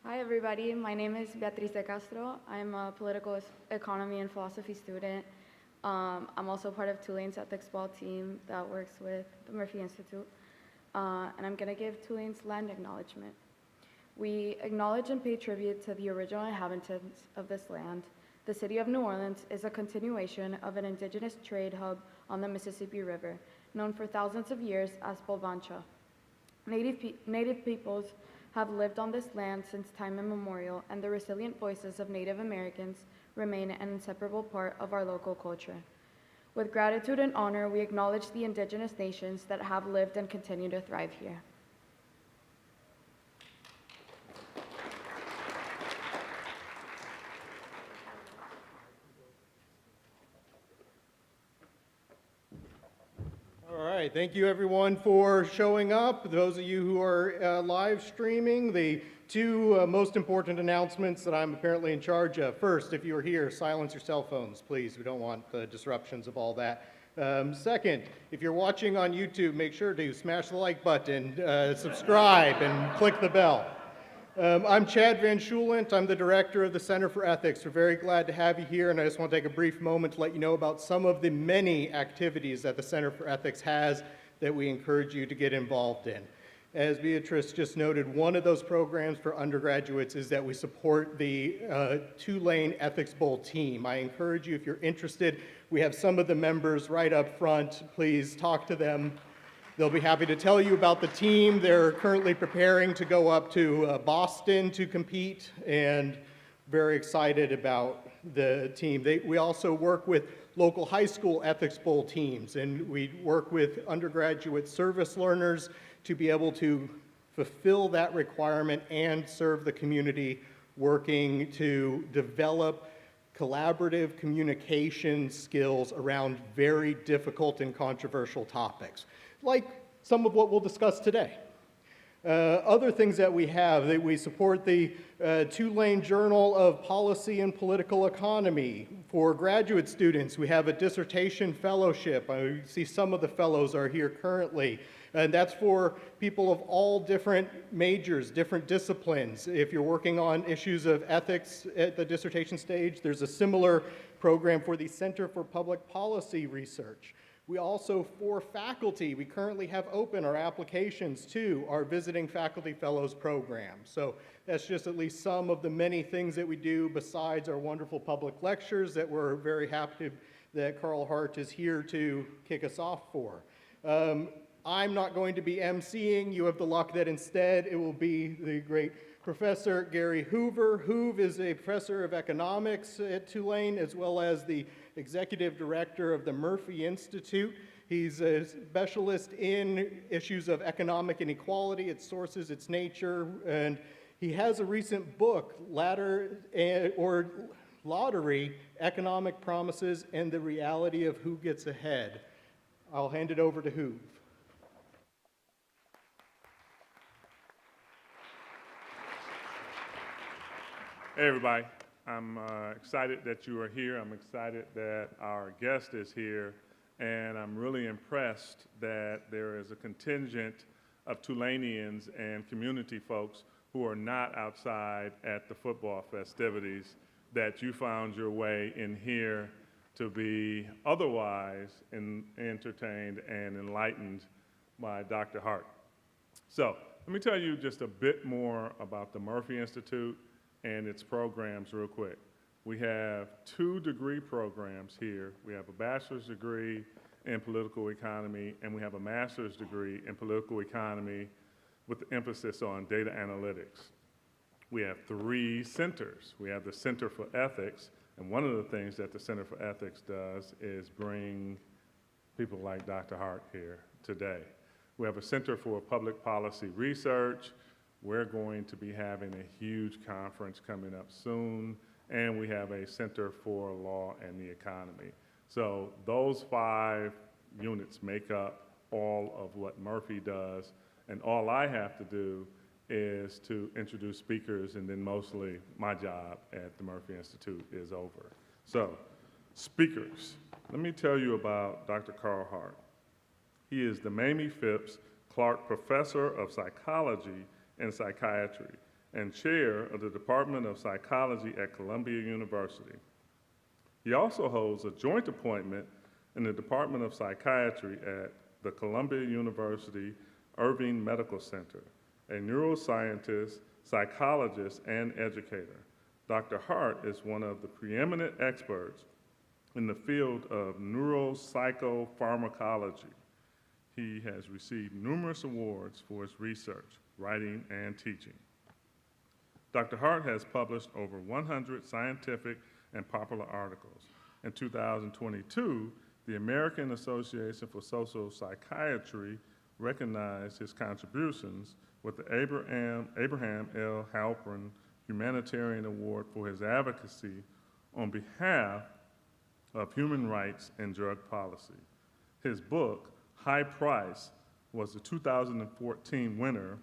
Hi everybody, my name is Beatriz de Castro. I'm a political economy and philosophy student. I'm also part of Tulane's ethics ball team that works with the Murphy Institute. And I'm gonna give Tulane's land acknowledgement. We acknowledge and pay tribute to the original inhabitants of this land. The city of New Orleans is a continuation of an indigenous trade hub on the Mississippi River, known for thousands of years as Bolbancha. Native peoples have lived on this land since time immemorial, and the resilient voices of Native Americans remain an inseparable part of our local culture. With gratitude and honor, we acknowledge the indigenous nations that have lived and continue to thrive here. All right, thank you everyone for showing up. Those of you who are live streaming, the two most important announcements that I'm apparently in charge of. First, if you are here, silence your cell phones, please. We don't want disruptions of all that. Second, if you're watching on YouTube, make sure to smash the like button, subscribe, and click the bell. I'm Chad Van Schulent. I'm the director of the Center for Ethics. We're very glad to have you here, and I just want to take a brief moment to let you know about some of the many activities that the Center for Ethics has that we encourage you to get involved in. As Beatrice just noted, one of those programs for undergraduates is that we support the Tulane Ethics Bowl team. I encourage you, if you're interested, we have some of the members right up front. Please talk to them. They'll be happy to tell you about the team. They're currently preparing to go up to Boston to compete, and very excited about the team. We also work with local high school ethics bowl teams, and we work with undergraduate service learners to be able to fulfill that requirement and serve the community, working to develop collaborative communication skills around very difficult and controversial topics, like some of what we'll discuss today. Other things that we have, that we support the Tulane Journal of Policy and Political Economy. For graduate students, we have a dissertation fellowship. I see some of the fellows are here currently. And that's for people of all different majors, different disciplines. If you're working on issues of ethics at the dissertation stage, there's a similar program for the Center for Public Policy Research. We also, for faculty, we currently have open our applications to our Visiting Faculty Fellows program. So that's just at least some of the many things that we do besides our wonderful public lectures that we're very happy that Carl Hart is here to kick us off for. I'm not going to be emceeing. You have the luck that instead it will be the great Professor Gary Hoover. Hoove is a professor of economics at Tulane, as well as the executive director of the Murphy Institute. He's a specialist in issues of economic inequality, its sources, its nature, and he has a recent book, Lottery, Economic Promises and the Reality of Who Gets Ahead. I'll hand it over to Hoove. Hey everybody, I'm excited that you are here. I'm excited that our guest is here, and I'm really impressed that there is a contingent of Tulaneans and community folks who are not outside at the football festivities, that you found your way in here to be otherwise entertained and enlightened by Dr. Hart. So let me tell you just a bit more about the Murphy Institute and its programs real quick. We have 2 degree programs here. We have a bachelor's degree in political economy, and we have a master's degree in political economy with emphasis on data analytics. We have 3 centers. We have the Center for Ethics, and one of the things that the Center for Ethics does is bring people like Dr. Hart here today. We have a Center for Public Policy Research. We're going to be having a huge conference coming up soon, and we have a Center for Law and the Economy. So those 5 units make up all of what Murphy does, and all I have to do is to introduce speakers, and then mostly my job at the Murphy Institute is over. So, speakers, let me tell you about Dr. Carl Hart. He is the Mamie Phipps Clark Professor of Psychology and Psychiatry and chair of the Department of Psychology at Columbia University. He also holds a joint appointment in the Department of Psychiatry at the Columbia University Irving Medical Center, a neuroscientist, psychologist, and educator. Dr. Hart is one of the preeminent experts in the field of neuropsychopharmacology. He has received numerous awards for his research, writing, and teaching. Dr. Hart has published over 100 scientific and popular articles. In 2022, the American Association for Social Psychiatry recognized his contributions with the Abraham L. Halpern Humanitarian Award for his advocacy on behalf of human rights and drug policy. His book, High Price, was the 2014 winner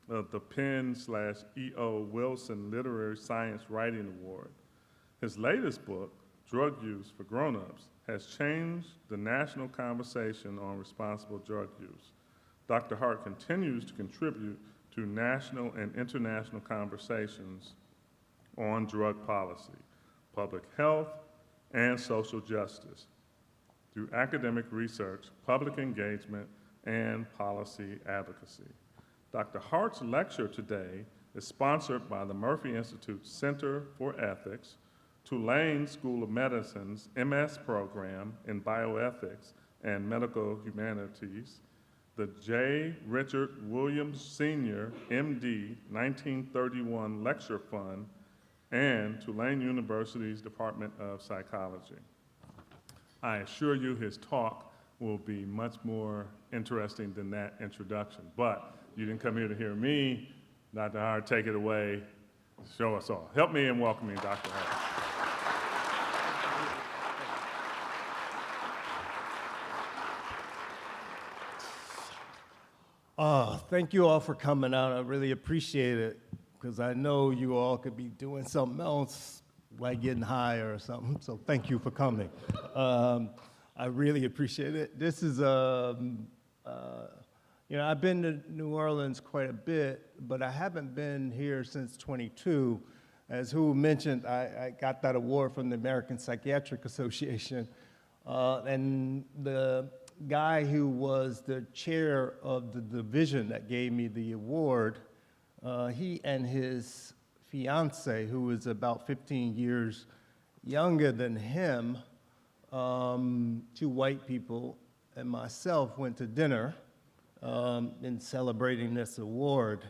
of the Penn/E.O. Wilson Literary Science Writing Award. His latest book, Drug Use for Grown-Ups, has changed the national conversation on responsible drug use. Dr. Hart continues to contribute to national and international conversations on drug policy, public health, and social justice through academic research, public engagement, and policy advocacy. Dr. Hart's lecture today is sponsored by the Murphy Institute Center for Ethics, Tulane School of Medicine's MS program in bioethics and medical humanities, the J. Richard Williams Sr., MD, 1931 Lecture Fund, and Tulane University's Department of Psychology. I assure you his talk will be much more interesting than that introduction, but you didn't come here to hear me. Dr. Hart, take it away. Show us all. Help me in welcoming Dr. Hart. Thank you all for coming out. I really appreciate it because I know you all could be doing something else, like getting high or something. So thank you for coming. I really appreciate it. This is, I've been to New Orleans quite a bit, but I haven't been here since 22. As who mentioned, I got that award from the American Psychiatric Association, and the guy who was the chair of the division that gave me the award, he and his fiance, who is about 15 years younger than him, two white people and myself went to dinner in celebrating this award.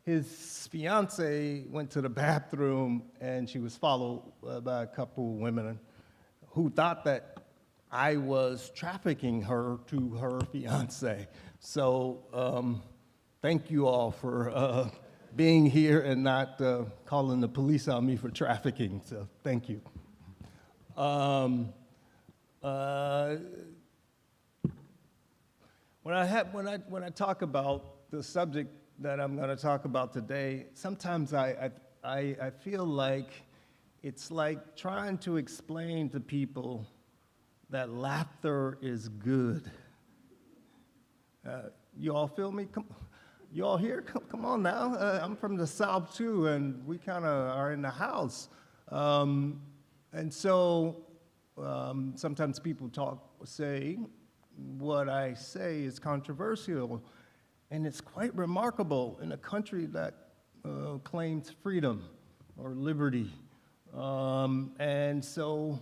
His fiance went to the bathroom and she was followed by a couple of women who thought that I was trafficking her to her fiance. So thank you all for being here and not calling the police on me for trafficking. So thank you. When I talk about the subject that I'm going to talk about today, sometimes I feel like it's like trying to explain to people that laughter is good. You all feel me? You all here? Come on now. I'm from the South too, and we kind of are in the house. And so sometimes people say what I say is controversial, and it's quite remarkable in a country that claims freedom or liberty. And so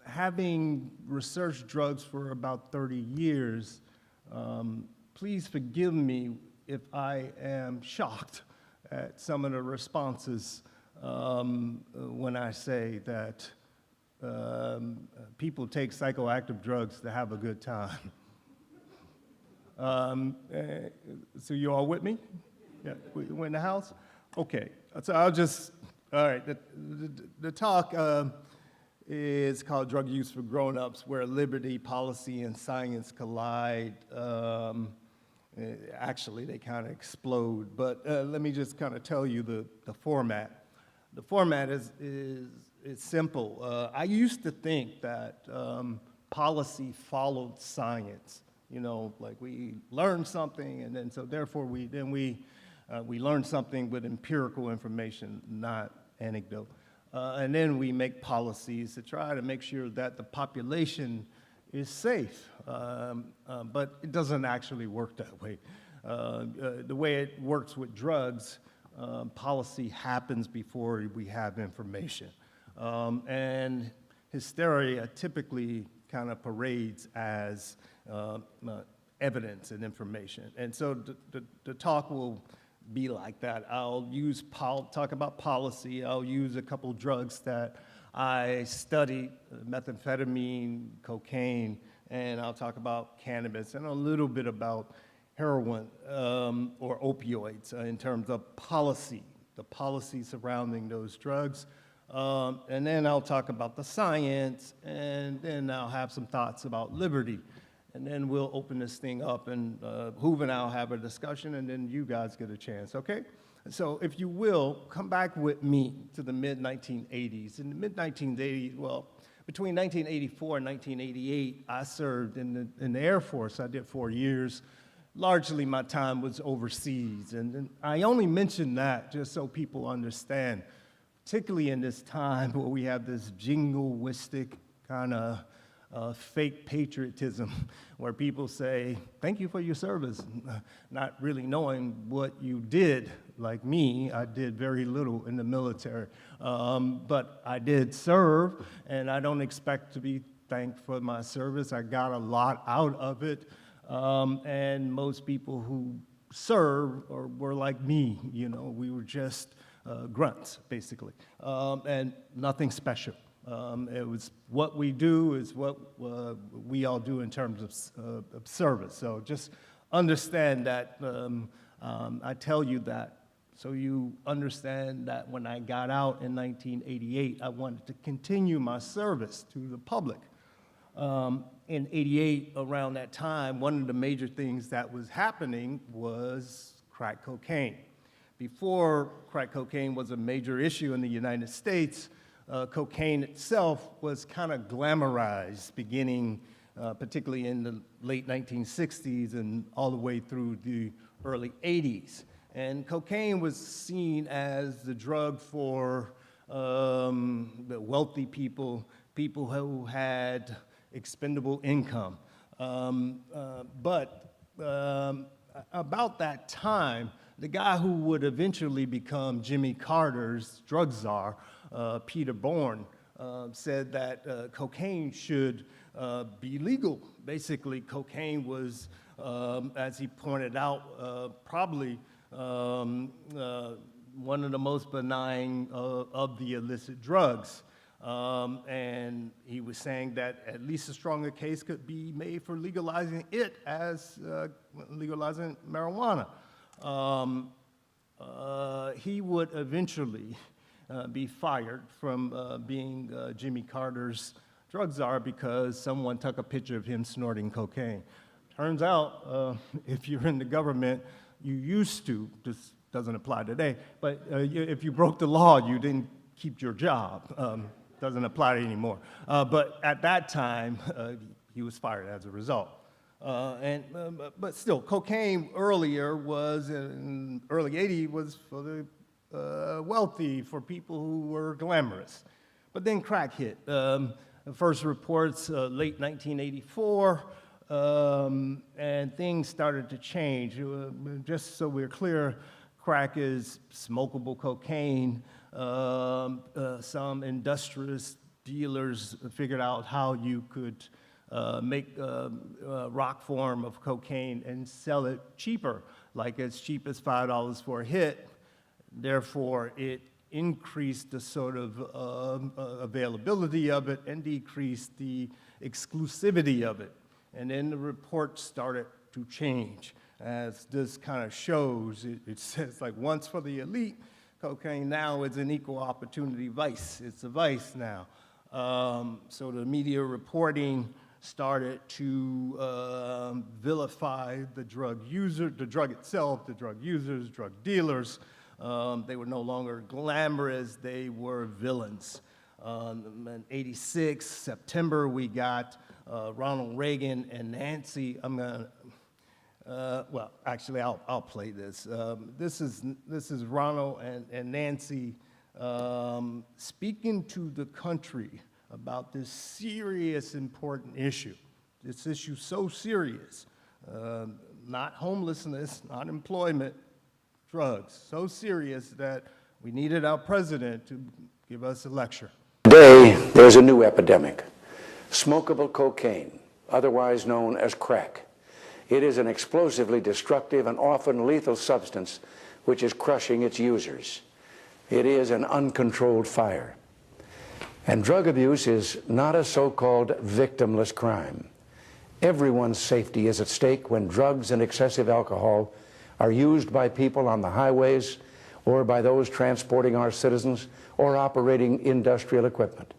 having researched drugs for about 30 years, please forgive me if I am shocked at some of the responses when I say that people take psychoactive drugs to have a good time. So you all with me? Yeah, we're in the house? Okay, so all right, the talk is called Drug Use for Grown-Ups, where liberty, policy, and science collide. Actually, they kind of explode, but let me just kind of tell you the format. The format is simple. I used to think that policy followed science. You know, like we learned something, and then so therefore we We learn something with empirical information, not anecdote. And then we make policies to try to make sure that the population is safe. But it doesn't actually work that way. The way it works with drugs, policy happens before we have information. And hysteria typically kind of parades as evidence and information. And so the talk will be like that. I'll talk about policy. I'll use a couple drugs that I studied, methamphetamine, cocaine, and I'll talk about cannabis and a little bit about heroin or opioids in terms of policy, the policy surrounding those drugs. And then I'll talk about the science, and then I'll have some thoughts about liberty. And then we'll open this thing up, and Hoove and I'll have a discussion, and then you guys get a chance, okay? So if you will, come back with me to the mid-1980s. In the mid-1980s, well, between 1984 and 1988, I served in the Air Force. I did 4 years. Largely, my time was overseas. And I only mention that just so people understand, particularly in this time where we have this jingoistic kind of fake patriotism where people say, thank you for your service, not really knowing what you did. Like me, I did very little in the military, but I did serve, and I don't expect to be thanked for my service. I got a lot out of it, and most people who serve were like me, you know, we were just grunts, basically, and nothing special. It was what we do is what we all do in terms of service. So just understand that I tell you that so you understand that when I got out in 1988, I wanted to continue my service to the public. In 88, around that time, one of the major things that was happening was crack cocaine. Before crack cocaine was a major issue in the United States, cocaine itself was kind of glamorized, beginning particularly in the late 1960s and all the way through the early 80s. And cocaine was seen as the drug for the wealthy people, people who had expendable income. But about that time, the guy who would eventually become Jimmy Carter's drug czar, Peter Bourne, said that cocaine should be legal. Basically, cocaine was, as he pointed out, probably one of the most benign of the illicit drugs. And he was saying that at least a stronger case could be made for legalizing it as legalizing marijuana. He would eventually be fired from being Jimmy Carter's drug czar because someone took a picture of him snorting cocaine. Turns out, if you're in the government, you used to, this doesn't apply today, but if you broke the law, you didn't keep your job. Doesn't apply anymore. But at that time, he was fired as a result. But still, cocaine earlier was, in early 80s, was for the wealthy, for people who were glamorous. But then crack hit. The first reports, late 1984, and things started to change. Just so we're clear, crack is smokable cocaine. Some industrious dealers figured out how you could make a rock form of cocaine and sell it cheaper, like as cheap as $5 for a hit. Therefore, it increased the sort of availability of it and decreased the exclusivity of it. And then the report started to change. As this kind of shows, it says like once for the elite, cocaine now is an equal opportunity vice. It's a vice now. So the media reporting started to vilify the drug user, the drug itself, the drug users, drug dealers. They were no longer glamorous, they were villains. In '86, September, we got Ronald Reagan and Nancy, Well, actually, I'll play this. This is Ronald and Nancy speaking to the country about this serious, important issue. This issue so serious, not homelessness, not employment, drugs, so serious that we needed our president to give us a lecture. Today, there's a new epidemic, smokable cocaine, otherwise known as crack. It is an explosively destructive and often lethal substance which is crushing its users. It is an uncontrolled fire. And drug abuse is not a so-called victimless crime. Everyone's safety is at stake when drugs and excessive alcohol are used by people on the highways or by those transporting our citizens or operating industrial equipment.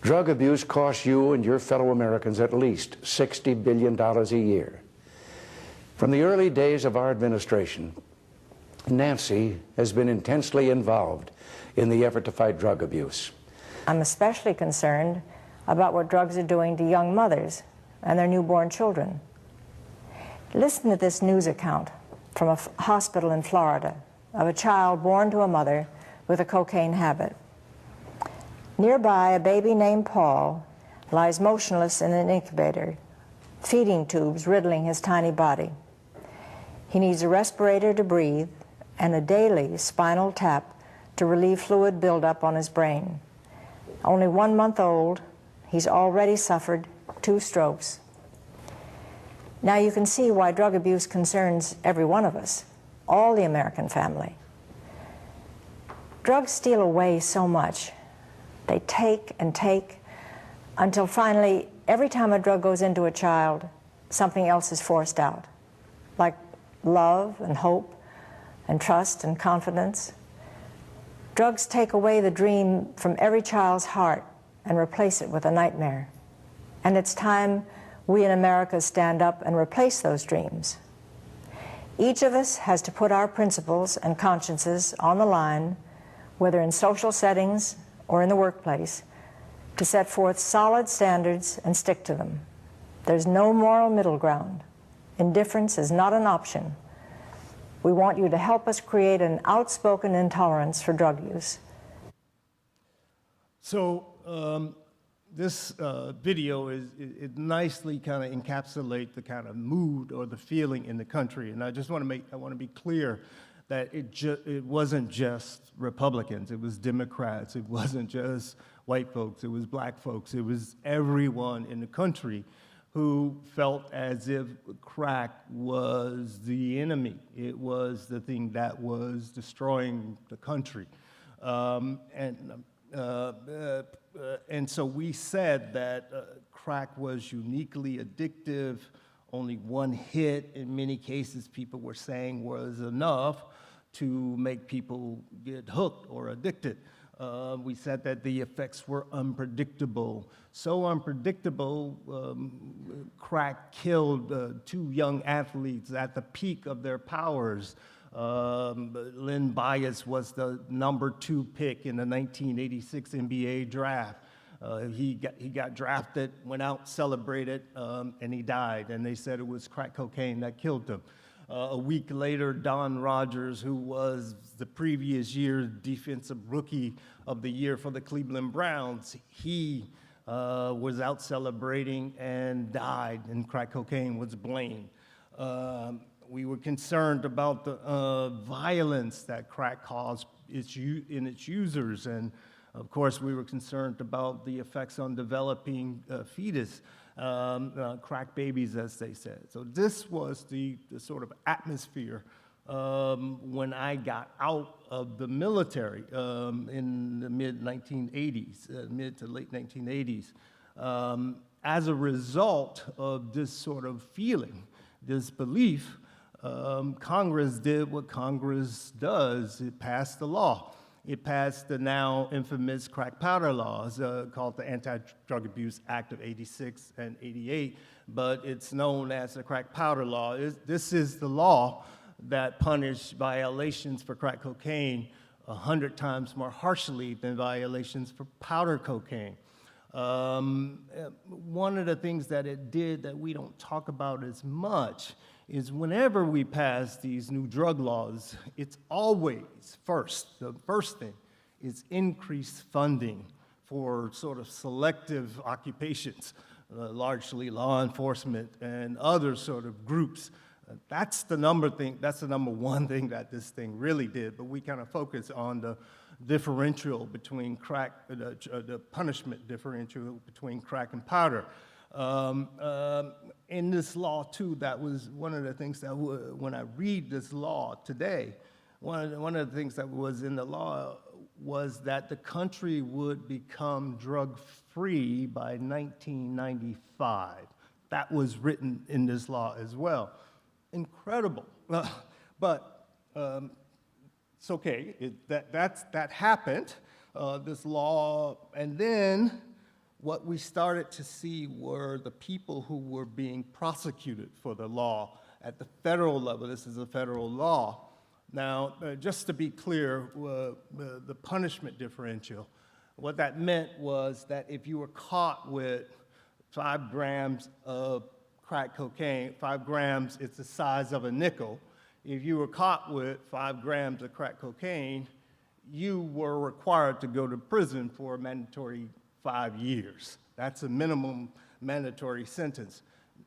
Drug abuse costs you and your fellow Americans at least $60 billion a year. From the early days of our administration, Nancy has been intensely involved in the effort to fight drug abuse. I'm especially concerned about what drugs are doing to young mothers and their newborn children. Listen to this news account from a hospital in Florida of a child born to a mother with a cocaine habit. Nearby, a baby named Paul lies motionless in an incubator, feeding tubes riddling his tiny body. He needs a respirator to breathe and a daily spinal tap to relieve fluid buildup on his brain. Only 1 month old, he's already suffered 2 strokes. Now you can see why drug abuse concerns every one of us, all the American family. Drugs steal away so much. They take and take until finally, every time a drug goes into a child, something else is forced out, like love and hope and trust and confidence. Drugs take away the dream from every child's heart and replace it with a nightmare. And it's time we in America stand up and replace those dreams. Each of us has to put our principles and consciences on the line, whether in social settings or in the workplace, to set forth solid standards and stick to them. There's no moral middle ground. Indifference is not an option. We want you to help us create an outspoken intolerance for drug use. So this video it nicely kind of encapsulates the kind of mood or the feeling in the country. And I just want to be clear that it wasn't just Republicans, it was Democrats, it wasn't just white folks, it was black folks, it was everyone in the country who felt as if crack was the enemy. It was the thing that was destroying the country. And so we said that crack was uniquely addictive. Only one hit, in many cases, people were saying was enough to make people get hooked or addicted. We said that the effects were unpredictable. So unpredictable, crack killed 2 young athletes at the peak of their powers. Len Bias was the #2 pick in the 1986 NBA draft. He got drafted, went out, celebrated, and he died. And they said it was crack cocaine that killed him. A week later, Don Rogers, who was the previous year's Defensive Rookie of the Year for the Cleveland Browns, he was out celebrating and died, and crack cocaine was blamed. We were concerned about the violence that crack caused in its users, and of course, we were concerned about the effects on developing fetus, crack babies, as they said. So this was the sort of atmosphere when I got out of the military in the mid-1980s, mid to late 1980s. As a result of this sort of feeling, this belief, Congress did what Congress does. It passed the law. It passed the now infamous crack powder laws called the Anti-Drug Abuse Act of '86 and '88, but it's known as the crack powder law. This is the law that punished violations for crack cocaine 100 times more harshly than violations for powder cocaine. One of the things that it did that we don't talk about as much is whenever we pass these new drug laws, it's always the first thing is increased funding for sort of selective occupations, largely law enforcement and other sort of groups. That's the number one thing that this thing really did, but we kind of focus on the differential between crack, the punishment differential between crack and powder. In this law, too, that was one of the things that when I read this law today, one of the things that was in the law was that the country would become drug-free by 1995. That was written in this law as well. Incredible. But it's okay. That happened, this law, and then what we started to see were the people who were being prosecuted for the law at the federal level. This is a federal law. Now, just to be clear, the punishment differential, what that meant was that if you were caught with 5 grams of crack cocaine, 5 grams, it's the size of a nickel. If you were caught with 5 grams of crack cocaine, you were required to go to prison for a mandatory 5 years. That's a minimum mandatory sentence.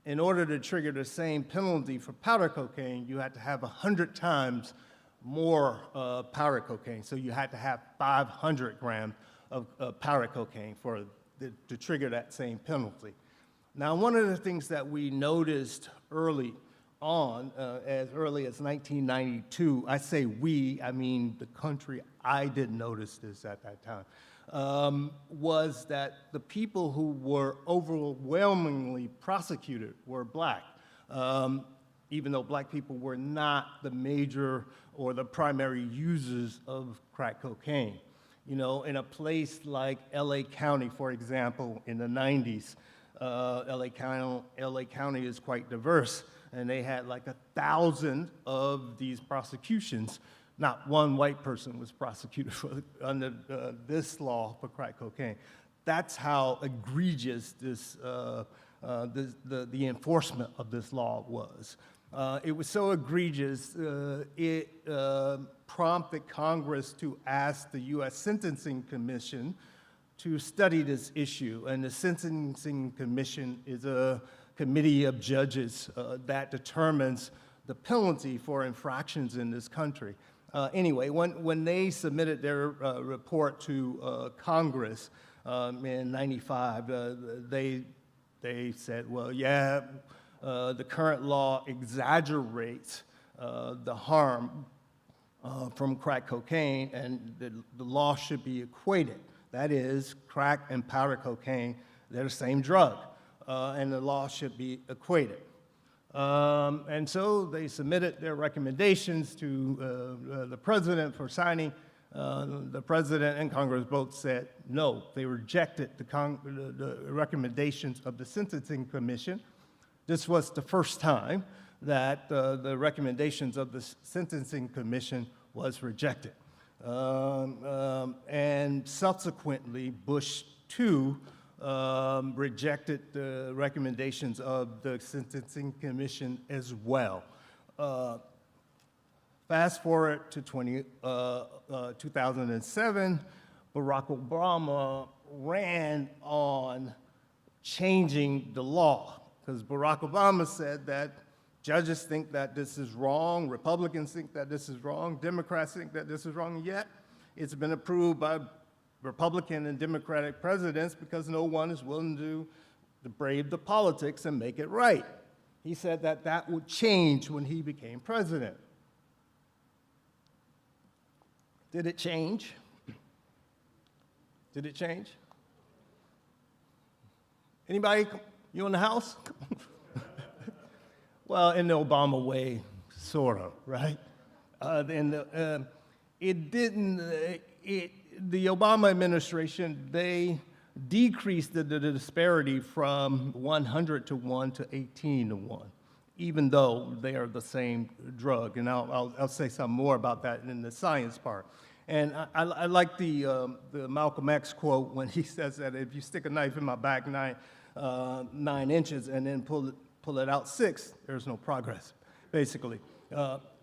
In order to trigger the same penalty for powder cocaine, you had to have 100 times more powder cocaine. So you had to have 500 grams of powder cocaine to trigger that same penalty. Now, one of the things that we noticed early on, as early as 1992, I say we, I mean the country, I didn't notice this at that time, was that the people who were overwhelmingly prosecuted were black, even though black people were not the major or the primary users of crack cocaine. You know, in a place like LA County, for example, in the 90s, LA County is quite diverse, and they had like 1,000 of these prosecutions. Not one white person was prosecuted under this law for crack cocaine. That's how egregious the enforcement of this law was. It was so egregious, it prompted Congress to ask the U.S. Sentencing Commission to study this issue. And the Sentencing Commission is a committee of judges that determines the penalty for infractions in this country. Anyway, when they submitted their report to Congress in '95, they said, well, yeah, the current law exaggerates the harm from crack cocaine, and the law should be equated. That is, crack and powder cocaine, they're the same drug, and the law should be equated. And so they submitted their recommendations to the president for signing. The president and Congress both said no. They rejected the recommendations of the Sentencing Commission. This was the first time that the recommendations of the Sentencing Commission was rejected. And subsequently, Bush II rejected the recommendations of the Sentencing Commission as well. Fast forward to 2007, Barack Obama ran on changing the law, because Barack Obama said that judges think that this is wrong, Republicans think that this is wrong, Democrats think that this is wrong, yet it's been approved by Republican and Democratic presidents because no one is willing to brave the politics and make it right. He said that that would change when he became president. Did it change? Did it change? Anybody? You in the house? Well, in the Obama way, sort of, right? It didn't. The Obama administration, they decreased the disparity from 100 to 1 to 18 to 1, even though they are the same drug. And I'll say something more about that in the science part. And I like the Malcolm X quote when he says that if you stick a knife in my back 9 inches and then pull it out 6, there's no progress. basically.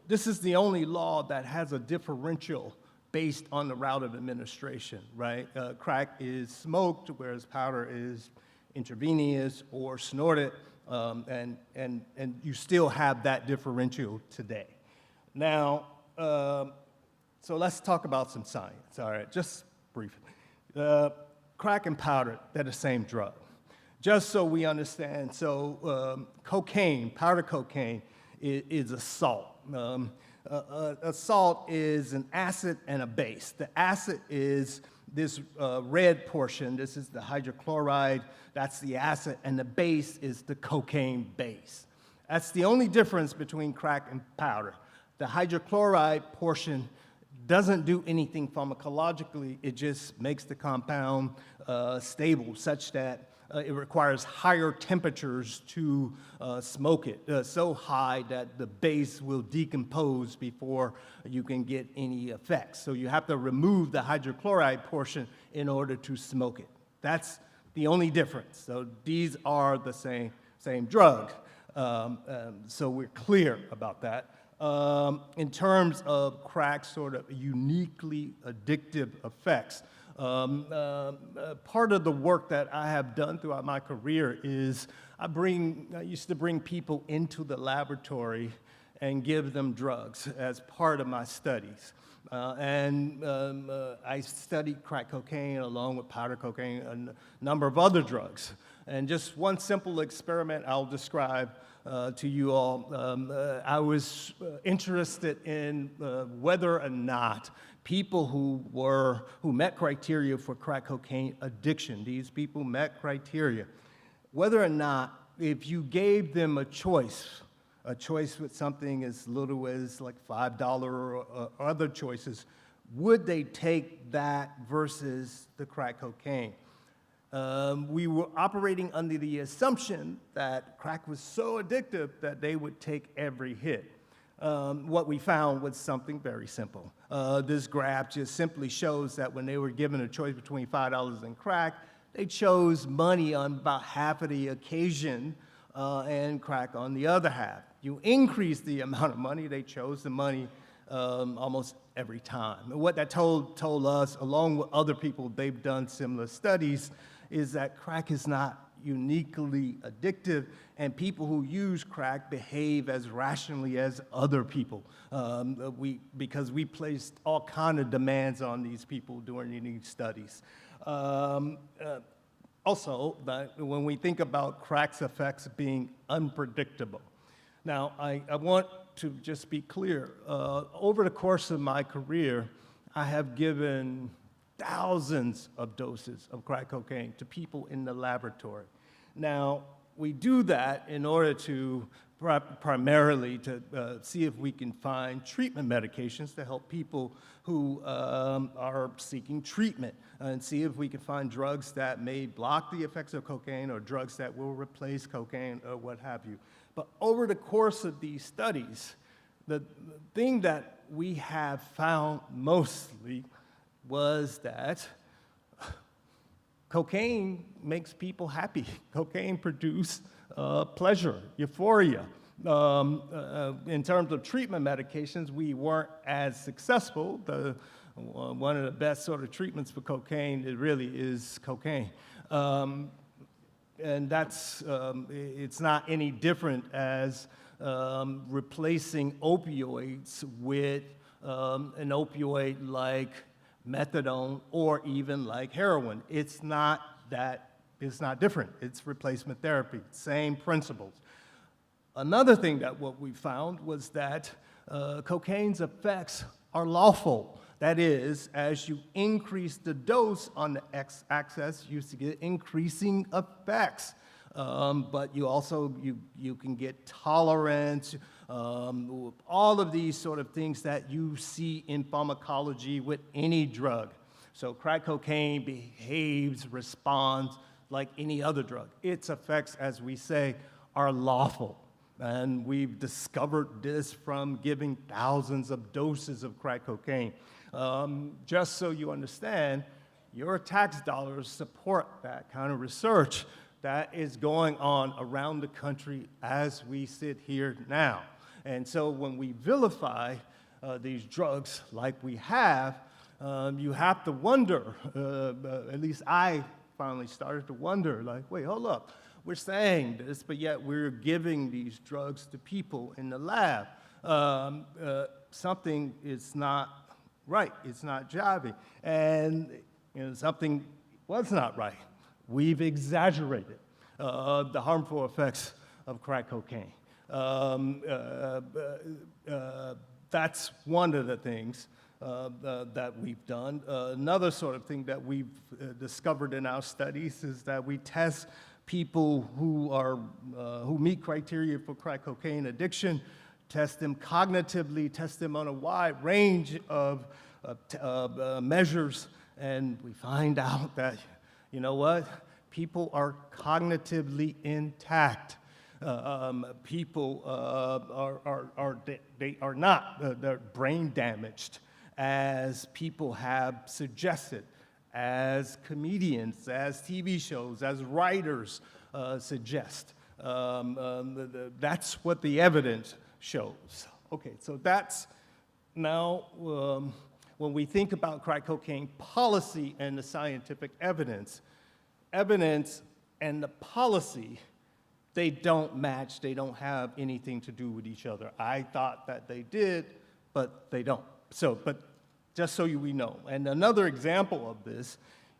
This is the only law that has a differential based on the route of administration, right? Crack is smoked, whereas powder is intravenous or snorted, and you still have that differential today. Now, so let's talk about some science, all right, just briefly. Crack and powder, they're the same drug. Just so we understand, so cocaine, powder cocaine, is a salt. A salt is an acid and a base. The acid is this red portion. This is the hydrochloride. That's the acid. And the base is the cocaine base. That's the only difference between crack and powder. The hydrochloride portion doesn't do anything pharmacologically. It just makes the compound stable such that it requires higher temperatures to smoke it, so high that the base will decompose before you can get any effects. So you have to remove the hydrochloride portion in order to smoke it. That's the only difference. So these are the same drug. So we're clear about that. In terms of crack's sort of uniquely addictive effects, part of the work that I have done throughout my career is I used to bring people into the laboratory and give them drugs as part of my studies. I studied crack cocaine along with powder cocaine and a number of other drugs. And just one simple experiment I'll describe to you all. I was interested in whether or not people who met criteria for crack cocaine addiction, these people met criteria, whether or not if you gave them a choice with something as little as like $5 or other choices, would they take that versus the crack cocaine? We were operating under the assumption that crack was so addictive that they would take every hit. What we found was something very simple. This graph just simply shows that when they were given a choice between $5 and crack, they chose money on about half of the occasion and crack on the other half. You increase the amount of money, they chose the money almost every time. And what that told us, along with other people, they've done similar studies, is that crack is not uniquely addictive, and people who use crack behave as rationally as other people because we placed all kind of demands on these people during these studies. Also, when we think about crack's effects being unpredictable. Now, I want to just be clear. Over the course of my career, I have given thousands of doses of crack cocaine to people in the laboratory. Now, we do that in order to primarily to see if we can find treatment medications to help people who are seeking treatment and see if we can find drugs that may block the effects of cocaine or drugs that will replace cocaine or what have you. But over the course of these studies, the thing that we have found mostly was that cocaine makes people happy. Cocaine produces pleasure, euphoria. In terms of treatment medications, we weren't as successful. One of the best sort of treatments for cocaine, it really is cocaine. And that's, it's not any different as replacing opioids with an opioid like methadone or even like heroin. It's not different. It's replacement therapy, same principles. Another thing that what we found was that cocaine's effects are lawful. That is, as you increase the dose on the x-axis, you get increasing effects. But you also, you can get tolerance, all of these sort of things that you see in pharmacology with any drug. So crack cocaine behaves, responds like any other drug. Its effects, as we say, are lawful. And we've discovered this from giving thousands of doses of crack cocaine. Just so you understand, your tax dollars support that kind of research that is going on around the country as we sit here now. And so when we vilify these drugs like we have, you have to wonder, at least I finally started to wonder, like, wait, hold up. We're saying this, but yet we're giving these drugs to people in the lab. Something is not right. It's not jiving. And something was not right. We've exaggerated the harmful effects of crack cocaine. That's one of the things that we've done. Another sort of thing that we've discovered in our studies is that we test people who meet criteria for crack cocaine addiction, test them cognitively, test them on a wide range of measures, and we find out that, you know what, people are cognitively intact. People they are not, they're brain damaged, as people have suggested, as comedians, as TV shows, as writers suggest. That's what the evidence shows. Okay, so that's now, when we think about crack cocaine policy and the scientific evidence and the policy, they don't match, they don't have anything to do with each other. I thought that they did, but they don't. So, but just so we know. And another example of this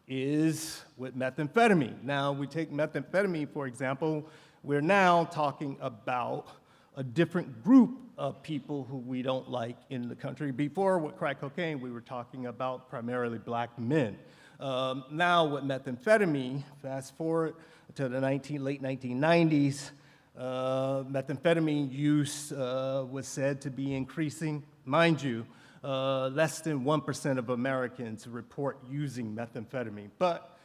is with methamphetamine. Now, we take methamphetamine, for example, we're now talking about a different group of people who we don't like in the country. Before, with crack cocaine, we were talking about primarily black men. Now, with methamphetamine, fast forward to the late 1990s, methamphetamine use was said to be increasing. Mind you, less than 1% of Americans report using methamphetamine. But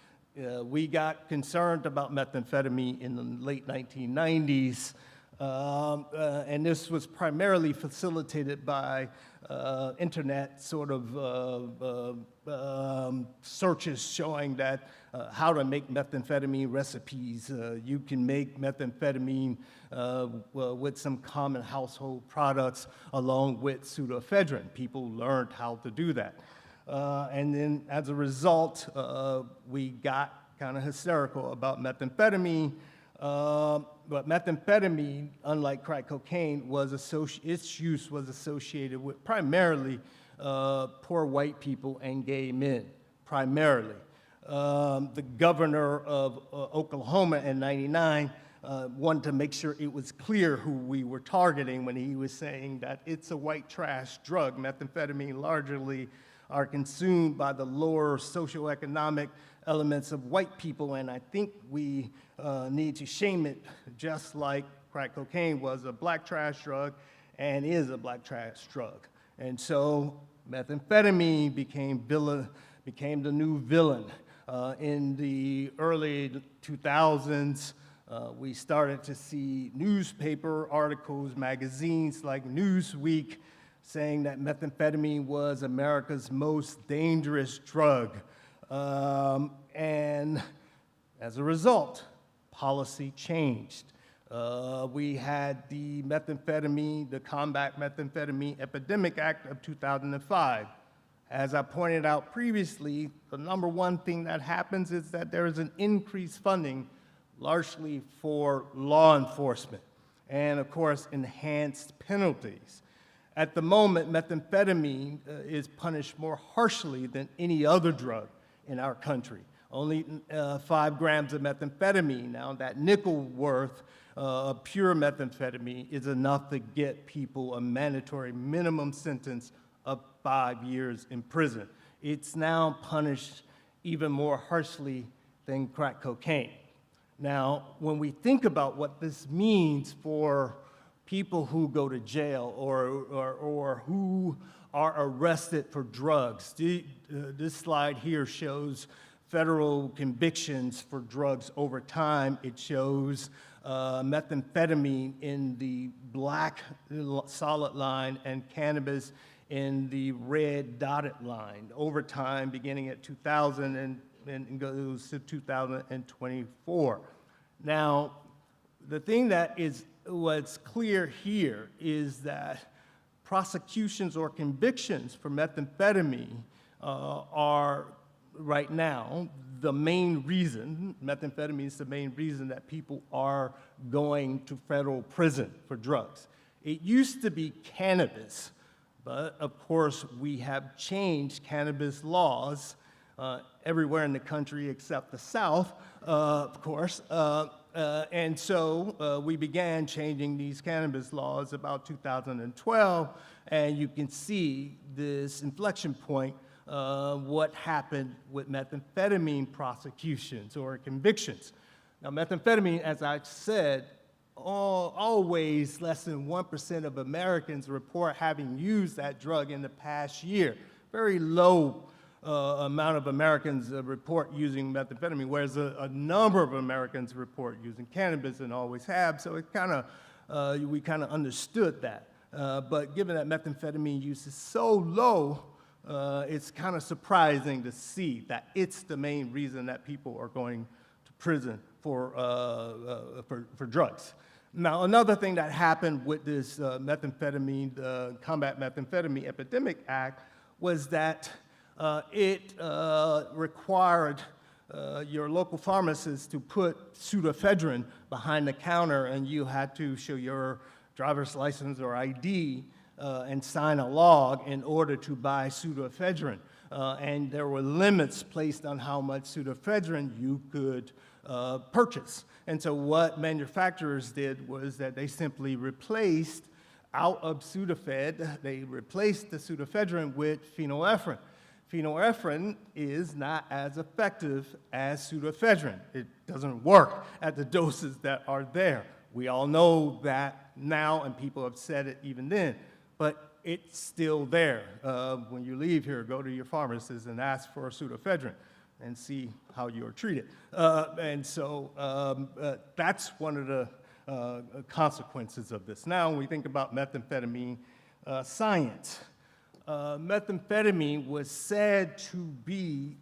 we got concerned about methamphetamine in the late 1990s, and this was primarily facilitated by internet sort of searches showing that how to make methamphetamine recipes. You can make methamphetamine with some common household products along with pseudoephedrine. People learned how to do that. And then as a result, we got kind of hysterical about methamphetamine. But methamphetamine, unlike crack cocaine, its use was associated with primarily poor white people and gay men, primarily. The governor of Oklahoma in '99 wanted to make sure it was clear who we were targeting when he was saying that it's a white trash drug. Methamphetamine largely are consumed by the lower socioeconomic elements of white people, and I think we need to shame it just like crack cocaine was a black trash drug and is a black trash drug. And so methamphetamine became the new villain. In the early 2000s, we started to see newspaper articles, magazines like Newsweek, saying that methamphetamine was America's most dangerous drug. And as a result, policy changed. We had the Combat Methamphetamine Epidemic Act of 2005. As I pointed out previously, the number one thing that happens is that there is an increased funding, largely for law enforcement, and of course, enhanced penalties. At the moment, methamphetamine is punished more harshly than any other drug in our country. Only 5 grams of methamphetamine. Now, that nickel worth of pure methamphetamine is enough to get people a mandatory minimum sentence of 5 years in prison. It's now punished even more harshly than crack cocaine. Now, when we think about what this means for people who go to jail or who are arrested for drugs, this slide here shows federal convictions for drugs over time. It shows methamphetamine in the black solid line and cannabis in the red dotted line over time, beginning at 2000 and goes to 2024. Now, The thing that is what's clear here is that prosecutions or convictions for methamphetamine are right now the main reason, methamphetamine is the main reason that people are going to federal prison for drugs. It used to be cannabis, but of course we have changed cannabis laws everywhere in the country except the South, of course. And so we began changing these cannabis laws about 2012, and you can see this inflection point, what happened with methamphetamine prosecutions or convictions. Now, methamphetamine, as I said, always less than 1% of Americans report having used that drug in the past year. Very low amount of Americans report using methamphetamine, whereas a number of Americans report using cannabis and always have, so it we kind of understood that. But given that methamphetamine use is so low, it's kind of surprising to see that it's the main reason that people are going to prison for drugs. Now, another thing that happened with this methamphetamine, Combat Methamphetamine Epidemic Act was that it required your local pharmacist to put pseudoephedrine behind the counter, and you had to show your driver's license or ID and sign a log in order to buy pseudoephedrine. And there were limits placed on how much pseudoephedrine you could purchase. And so what manufacturers did was that they simply replaced out of Sudafed, they replaced the pseudoephedrine with phenylephrine. Phenylephrine is not as effective as pseudoephedrine. It doesn't work at the doses that are there. We all know that now, and people have said it even then, but it's still there. When you leave here, go to your pharmacist and ask for pseudoephedrine and see how you are treated. And so that's one of the consequences of this. Now, when we think about methamphetamine science, methamphetamine was said to be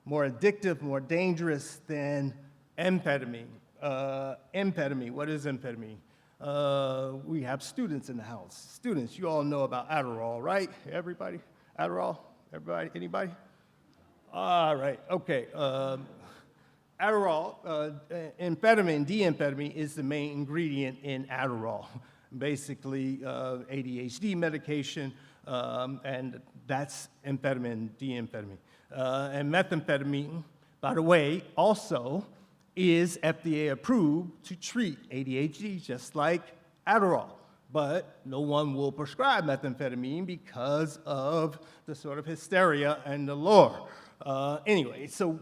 more addictive, more dangerous than amphetamine. Amphetamine, what is amphetamine? We have students in the house. Students, you all know about Adderall, right? Everybody? Adderall? Everybody? Anybody? All right, okay. Adderall, amphetamine, D-amphetamine is the main ingredient in Adderall. Basically, ADHD medication, and that's amphetamine, D-amphetamine. And methamphetamine, by the way, also is FDA approved to treat ADHD, just like Adderall. But no one will prescribe methamphetamine because of the sort of hysteria and the lure. Anyway, so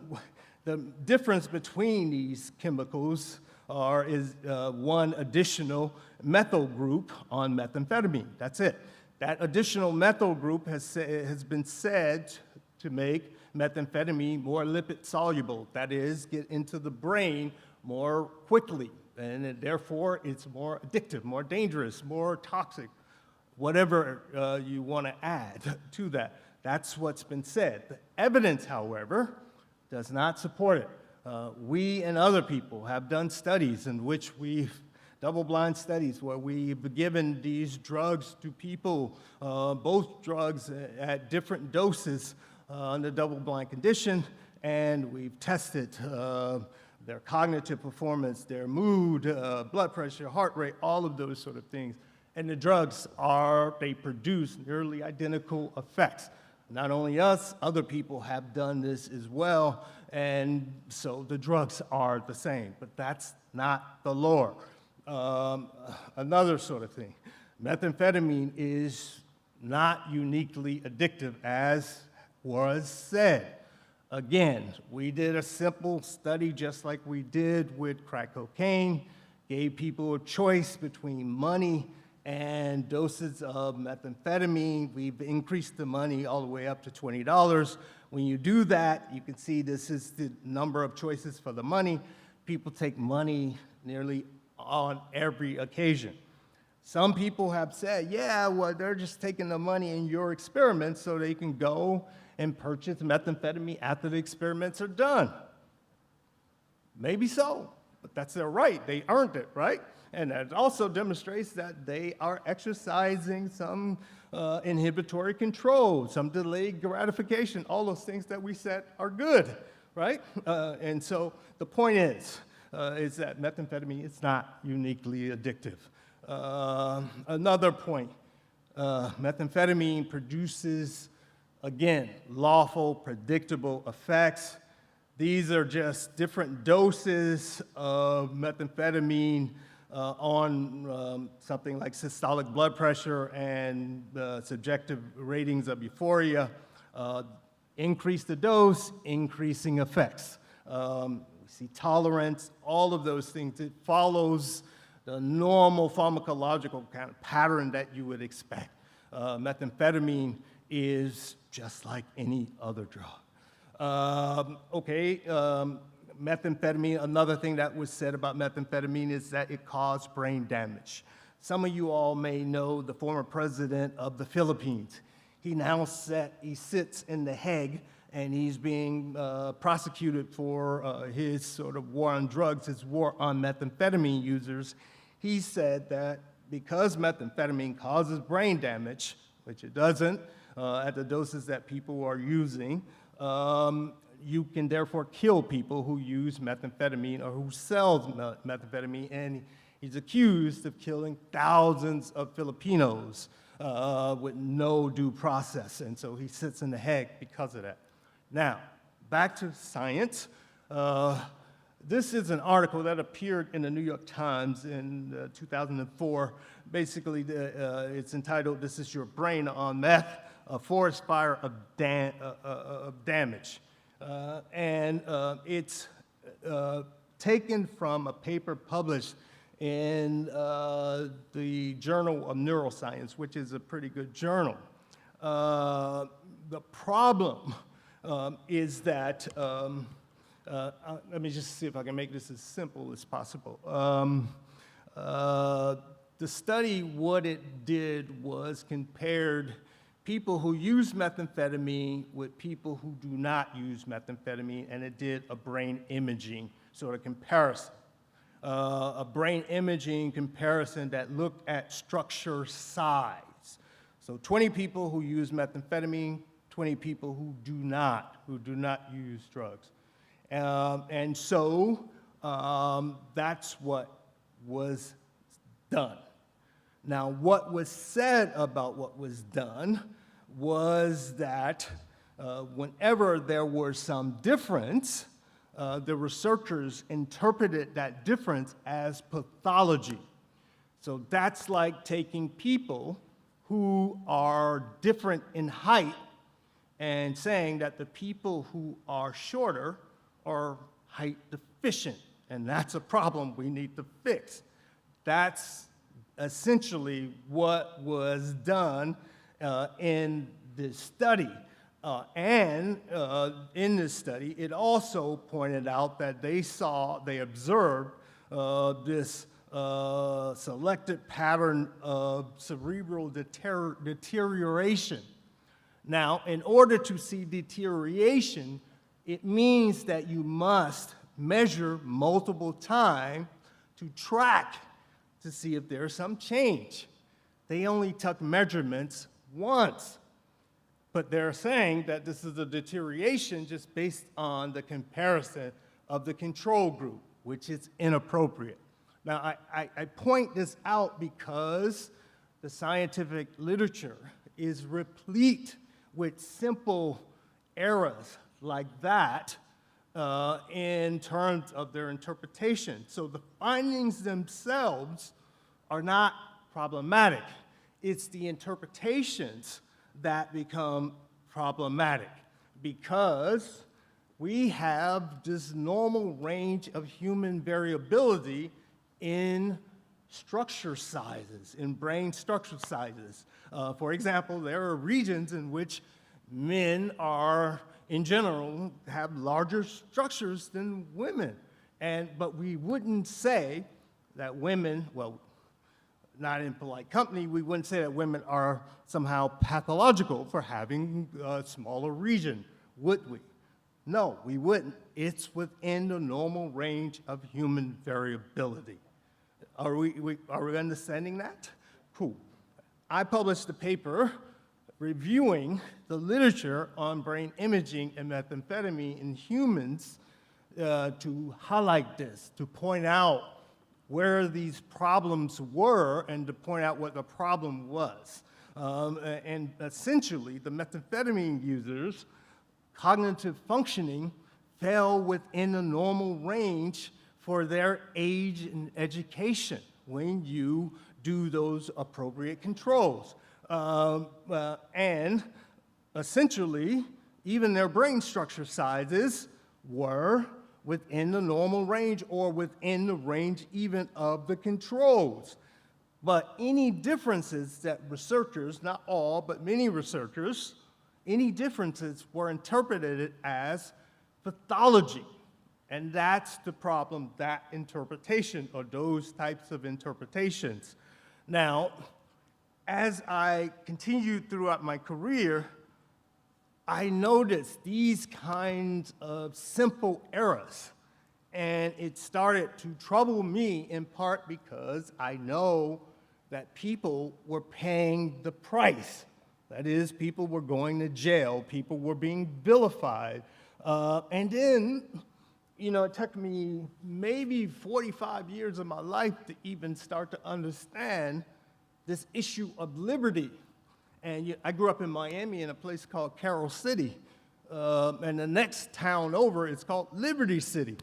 the difference between these chemicals is one additional methyl group on methamphetamine. That's it. That additional methyl group has been said to make methamphetamine more lipid soluble, that is, get into the brain more quickly, and therefore it's more addictive, more dangerous, more toxic, whatever you want to add to that. That's what's been said. The evidence, however, does not support it. We and other people have done studies in which double-blind studies where we've given these drugs to people, both drugs at different doses under double-blind condition, and we've tested their cognitive performance, their mood, blood pressure, heart rate, all of those sort of things. And the drugs they produce nearly identical effects. Not only us, other people have done this as well, and so the drugs are the same, but that's not the lore. Another sort of thing, methamphetamine is not uniquely addictive as was said. Again, we did a simple study just like we did with crack cocaine, gave people a choice between money and doses of methamphetamine. We've increased the money all the way up to $20. When you do that, you can see this is the number of choices for the money. People take money nearly on every occasion. Some people have said, yeah, well, they're just taking the money in your experiments so they can go and purchase methamphetamine after the experiments are done. Maybe so. but that's their right. They earned it, right? And that also demonstrates that they are exercising some inhibitory control, some delayed gratification, all those things that we said are good, right? And so the point is that methamphetamine is not uniquely addictive. Another point, methamphetamine produces, again, lawful, predictable effects. These are just different doses of methamphetamine on something like systolic blood pressure and subjective ratings of euphoria. Increase the dose, increasing effects. We see tolerance, all of those things. It follows the normal pharmacological kind of pattern that you would expect. Methamphetamine is just like any other drug. Methamphetamine, another thing that was said about methamphetamine is that it caused brain damage. Some of you all may know the former president of the Philippines. He now sits in The Hague, and he's being prosecuted for his sort of war on drugs, his war on methamphetamine users. He said that because methamphetamine causes brain damage, which it doesn't at the doses that people are using, you can therefore kill people who use methamphetamine or who sells methamphetamine, and he's accused of killing thousands of Filipinos with no due process, and so he sits in The Hague because of that. Now, back to science. This is an article that appeared in the New York Times in 2004. Basically, it's entitled, "This is Your Brain on Meth, a Forest Fire of Damage." It's taken from a paper published in the Journal of Neuroscience, which is a pretty good journal. The problem is that, let me just see if I can make this as simple as possible. The study, what it did was compared people who use methamphetamine with people who do not use methamphetamine, and it did a brain imaging sort of comparison. A brain imaging comparison that looked at structure size. So 20 people who use methamphetamine, 20 people who do not use drugs. That's what was done. Now, what was said about what was done was that whenever there was some difference, the researchers interpreted that difference as pathology. So that's like taking people who are different in height and saying that the people who are shorter are height deficient, and that's a problem we need to fix. That's essentially what was done in this study. In this study, it also pointed out that they observed this selected pattern of cerebral deterioration. Now, in order to see deterioration, it means that you must measure multiple times to track to see if there's some change. They only took measurements once, but they're saying that this is a deterioration just based on the comparison of the control group, which is inappropriate. Now, I point this out because the scientific literature is replete with simple errors like that in terms of their interpretation. So the findings themselves are not problematic. It's the interpretations that become problematic because we have this normal range of human variability in structure sizes, in brain structure sizes. For example, there are regions in which men are, in general, have larger structures than women. But we wouldn't say that women, well, not in polite company, we wouldn't say that women are somehow pathological for having a smaller region, would we? No, we wouldn't. It's within the normal range of human variability. Are we understanding that? Cool. I published a paper reviewing the literature on brain imaging and methamphetamine in humans to highlight this, to point out where these problems were and to point out what the problem was. And essentially, the methamphetamine users' cognitive functioning fell within the normal range for their age and education when you do those appropriate controls. And essentially, even their brain structure sizes were within the normal range or within the range even of the controls. But any differences that researchers, not all, but many researchers, any differences were interpreted as pathology. And that's the problem, that interpretation, or those types of interpretations. Now, as I continued throughout my career, I noticed these kinds of simple errors. And it started to trouble me in part because I know that people were paying the price. That is, people were going to jail, people were being vilified. And then, it took me maybe 45 years of my life to even start to understand this issue of liberty. And I grew up in Miami in a place called Carroll City. And the next town over is called Liberty City.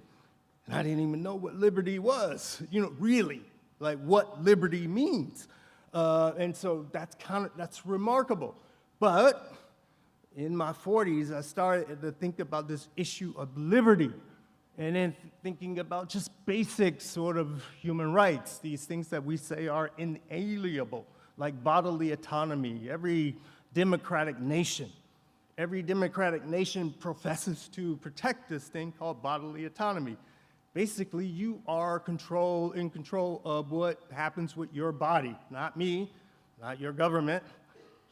And I didn't even know what liberty was, really, like what liberty means. And so that's remarkable. But in my 40s, I started to think about this issue of liberty. And then thinking about just basic sort of human rights, these things that we say are inalienable, like bodily autonomy. Every democratic nation professes to protect this thing called bodily autonomy. Basically, you are in control of what happens with your body, not me, not your government.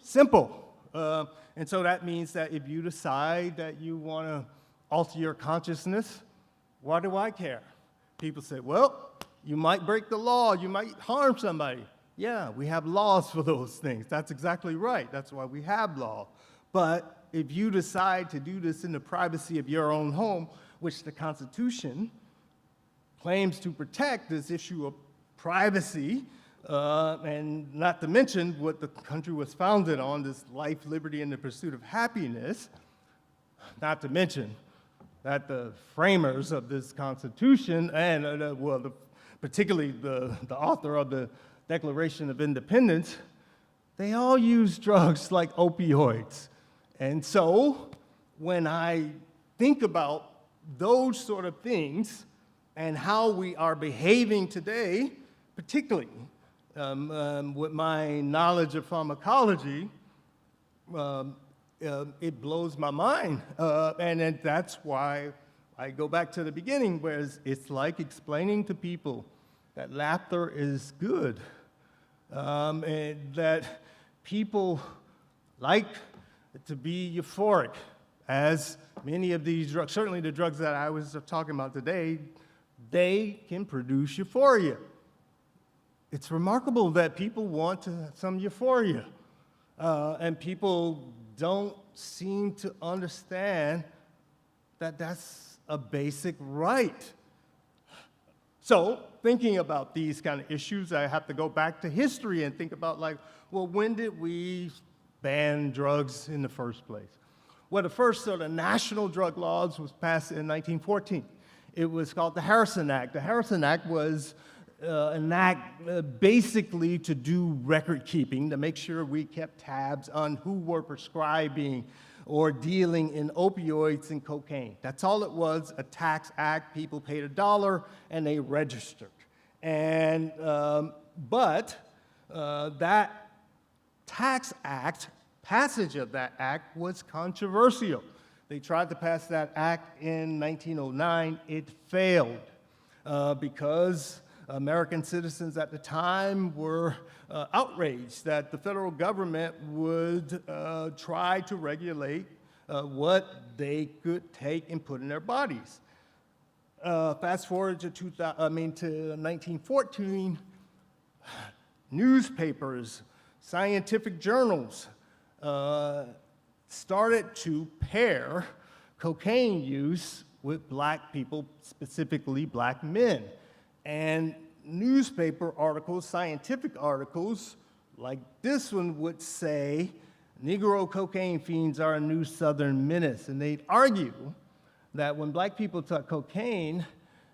Simple. And so that means that if you decide that you want to alter your consciousness, why do I care? People say, well, you might break the law, you might harm somebody. Yeah, we have laws for those things. That's exactly right. That's why we have law. But if you decide to do this in the privacy of your own home, which the Constitution claims to protect, this issue of privacy, and not to mention what the country was founded on, this life, liberty, and the pursuit of happiness, not to mention that the framers of this Constitution, and particularly the author of the Declaration of Independence, they all use drugs like opioids. And so when I think about those sort of things and how we are behaving today, particularly with my knowledge of pharmacology, it blows my mind. And that's why I go back to the beginning, where it's like explaining to people that laughter is good, and that people like to be euphoric, as many of these drugs, certainly the drugs that I was talking about today, they can produce euphoria. It's remarkable that people want some euphoria, and people don't seem to understand that that's a basic right. So, thinking about these kind of issues, I have to go back to history and think about, when did we ban drugs in the first place? Well, the first sort of national drug laws was passed in 1914. It was called the Harrison Act. The Harrison Act was an act basically to do record keeping, to make sure we kept tabs on who were prescribing or dealing in opioids and cocaine. That's all it was, a tax act. People paid $1 and they registered. And, but that tax act, passage of that act was controversial. They tried to pass that act in 1909. It failed because American citizens at the time were outraged that the federal government would try to regulate what they could take and put in their bodies. Fast forward to 1914, newspapers, scientific journals started to pair cocaine use with black people, specifically black men. And newspaper articles, scientific articles, like this one would say, Negro cocaine fiends are a new Southern menace. And they'd argue that when black people took cocaine,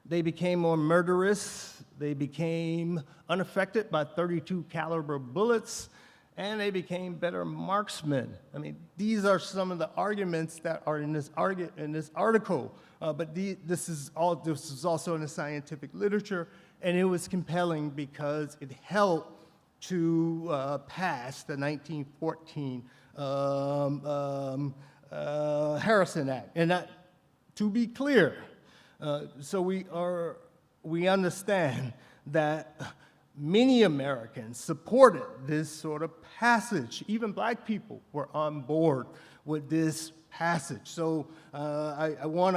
they became more murderous, they became unaffected by 32 caliber bullets, and they became better marksmen. I mean, these are some of the arguments that are in this article, but this is also in the scientific literature, and it was compelling because it helped to pass the 1914 Harrison Act. And that, to be clear, so we understand that many Americans supported this sort of passage. Even black people were on board with this passage. So I want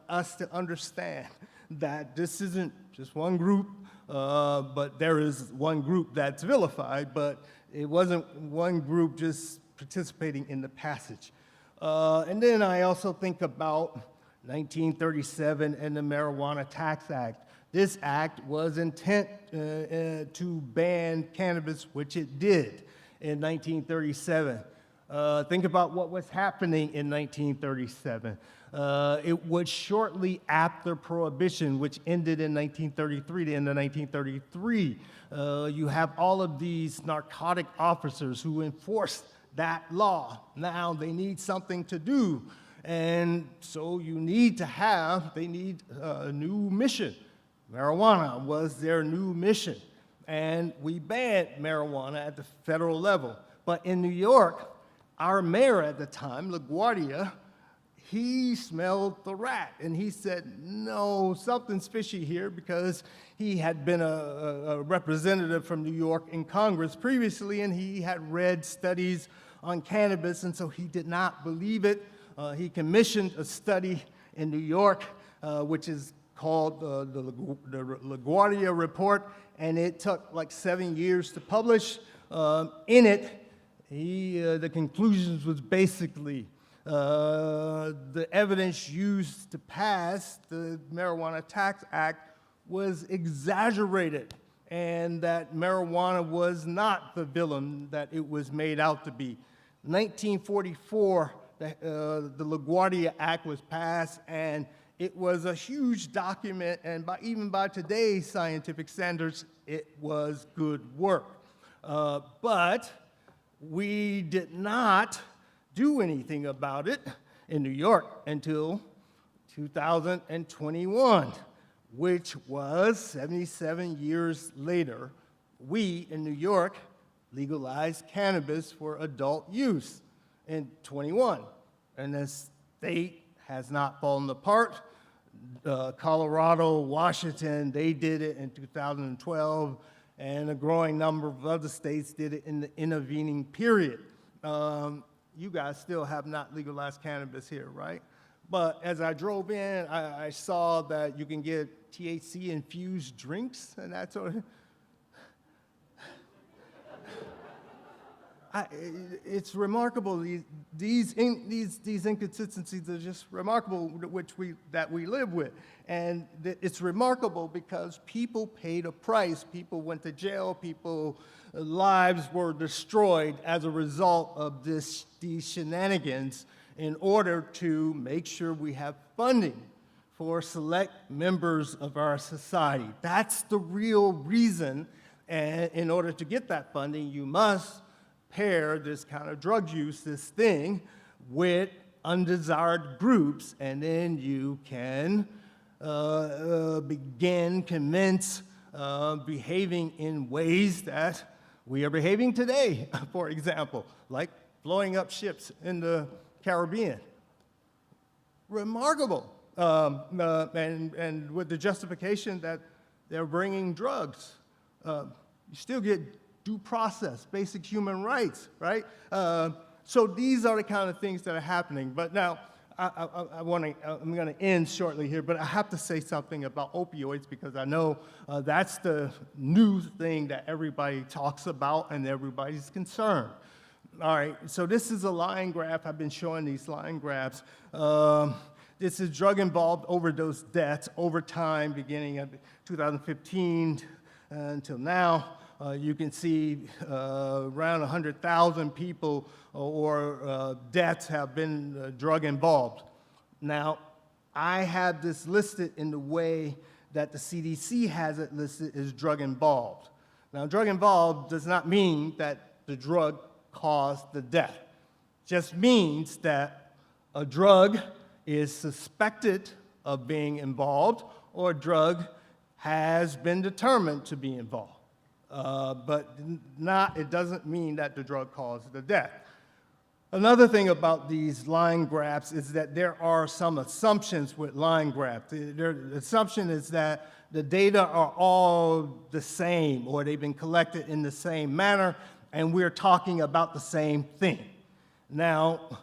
us to understand that this isn't just one group, but there is one group that's vilified, but it wasn't one group just participating in the passage. And then I also think about 1937 and the Marijuana Tax Act. This act was intent to ban cannabis, which it did in 1937. Think about what was happening in 1937. It was shortly after Prohibition, which ended in 1933, the end of 1933. You have all of these narcotic officers who enforced that law. Now they need something to do. And so they need a new mission. Marijuana was their new mission. And we banned marijuana at the federal level. But in New York, our mayor at the time, LaGuardia, he smelled the rat. And he said, no, something's fishy here, because he had been a representative from New York in Congress previously, and he had read studies on cannabis, and so he did not believe it. He commissioned a study in New York, which is called the LaGuardia Report, and it took like 7 years to publish. In it, the conclusions was basically the evidence used to pass the Marijuana Tax Act was exaggerated, and that marijuana was not the villain that it was made out to be. 1944, the LaGuardia Act was passed, and it was a huge document, and even by today's scientific standards, it was good work. But we did not do anything about it in New York until 2021, which was 77 years later. We in New York legalized cannabis for adult use in 21, and the state has not fallen apart. Colorado, Washington, they did it in 2012, and a growing number of other states did it in the intervening period. You guys still have not legalized cannabis here, right? But as I drove in, I saw that you can get THC-infused drinks and that sort of. It's remarkable. These inconsistencies are just remarkable, that we live with. And it's remarkable because people paid a price. People went to jail. People's lives were destroyed as a result of these shenanigans in order to make sure we have funding for select members of our society. That's the real reason. And in order to get that funding, you must pair this kind of drug use, this thing, with undesired groups, and then you can commence behaving in ways that we are behaving today, for example, like blowing up ships in the Caribbean. Remarkable. And with the justification that they're bringing drugs. You still get due process, basic human rights, right? So these are the kind of things that are happening. But now, I'm going to end shortly here, but I have to say something about opioids because I know that's the new thing that everybody talks about and everybody's concerned. All right, so this is a line graph. I've been showing these line graphs. This is drug-involved overdose deaths over time, beginning at 2015 until now. You can see around 100,000 people or deaths have been drug-involved. Now, I have this listed in the way that the CDC has it listed as drug-involved. Now, drug-involved does not mean that the drug caused the death. It just means that a drug is suspected of being involved or a drug has been determined to be involved. But it doesn't mean that the drug caused the death. Another thing about these line graphs is that there are some assumptions with line graphs. The assumption is that the data are all the same or they've been collected in the same manner and we're talking about the same thing. Now,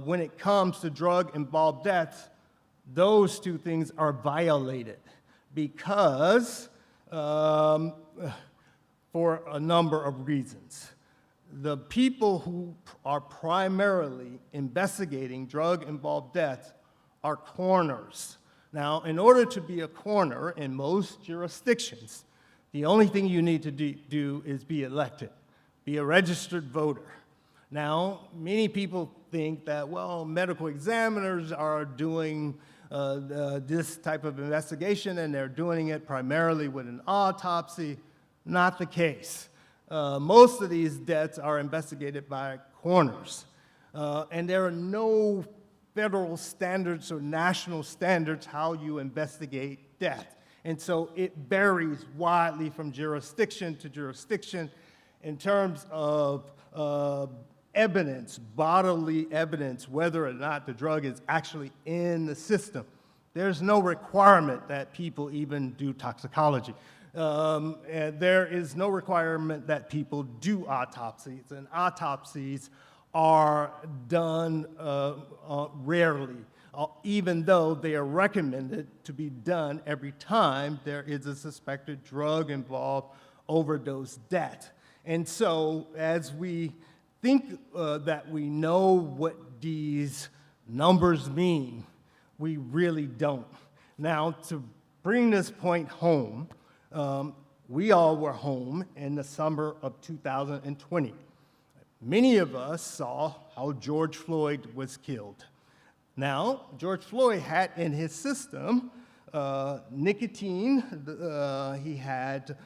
when it comes to drug-involved deaths, those two things are violated because for a number of reasons. The people who are primarily investigating drug-involved deaths are coroners. Now, in order to be a coroner in most jurisdictions, the only thing you need to do is be elected, be a registered voter. Now, many people think that, well, medical examiners are doing this type of investigation and they're doing it primarily with an autopsy. Not the case. Most of these deaths are investigated by coroners. And there are no federal standards or national standards how you investigate death. And so it varies widely from jurisdiction to jurisdiction in terms of evidence, bodily evidence, whether or not the drug is actually in the system. There's no requirement that people even do toxicology. And there is no requirement that people do autopsies, and autopsies are done rarely, even though they are recommended to be done every time there is a suspected drug-involved overdose death. And so as we think that we know what these numbers mean, we really don't. Now, to bring this point home, we all were home in the summer of 2020. Many of us saw how George Floyd was killed. Now, George Floyd had in his system nicotine, he had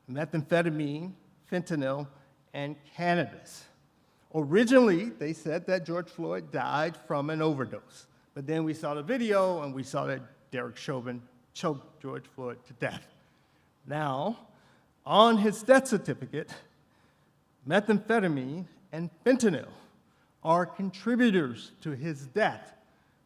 methamphetamine, fentanyl, and cannabis. Originally, they said that George Floyd died from an overdose. But then we saw the video and we saw that Derek Chauvin choked George Floyd to death. Now, on his death certificate, methamphetamine and fentanyl are contributors to his death.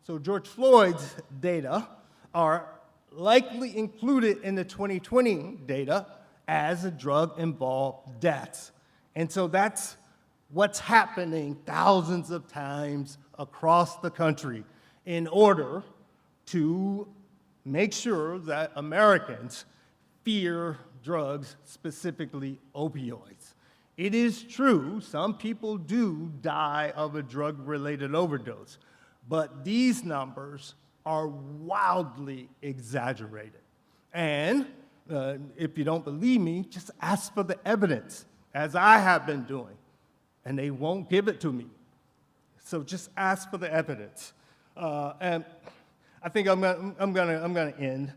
So George Floyd's data are likely included in the 2020 data as a drug-involved deaths. And so that's what's happening thousands of times across the country in order to make sure that Americans fear drugs, specifically opioids. It is true, some people do die of a drug-related overdose, but these numbers are wildly exaggerated. And if you don't believe me, just ask for the evidence, as I have been doing, and they won't give it to me. So just ask for the evidence. And I think I'm gonna end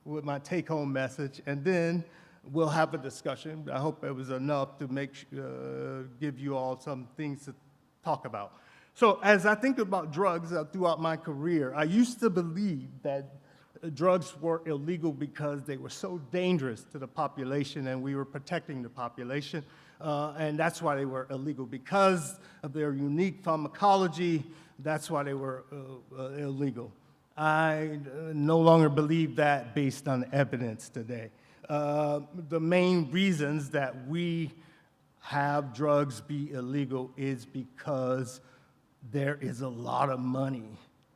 with my take-home message, and then we'll have a discussion. I hope it was enough to give you all some things to talk about. So as I think about drugs throughout my career, I used to believe that drugs were illegal because they were so dangerous to the population and we were protecting the population. And that's why they were illegal. Because of their unique pharmacology, that's why they were illegal. I no longer believe that based on evidence today. The main reasons that we have drugs be illegal is because there is a lot of money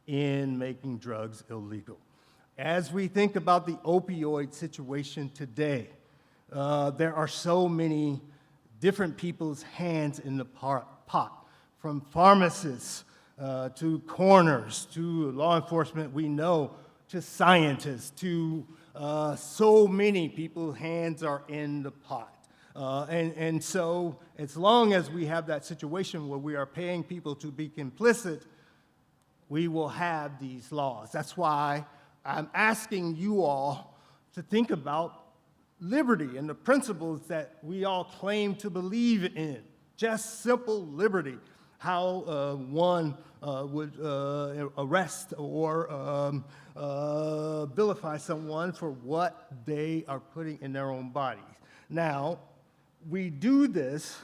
in making drugs illegal. As we think about the opioid situation today, there are so many different people's hands in the pot, from pharmacists to coroners to law enforcement, we know, to scientists, to so many people's hands are in the pot. And so as long as we have that situation where we are paying people to be complicit, we will have these laws. That's why I'm asking you all to think about liberty and the principles that we all claim to believe in. Just simple liberty. How one would arrest or vilify someone for what they are putting in their own bodies. Now, we do this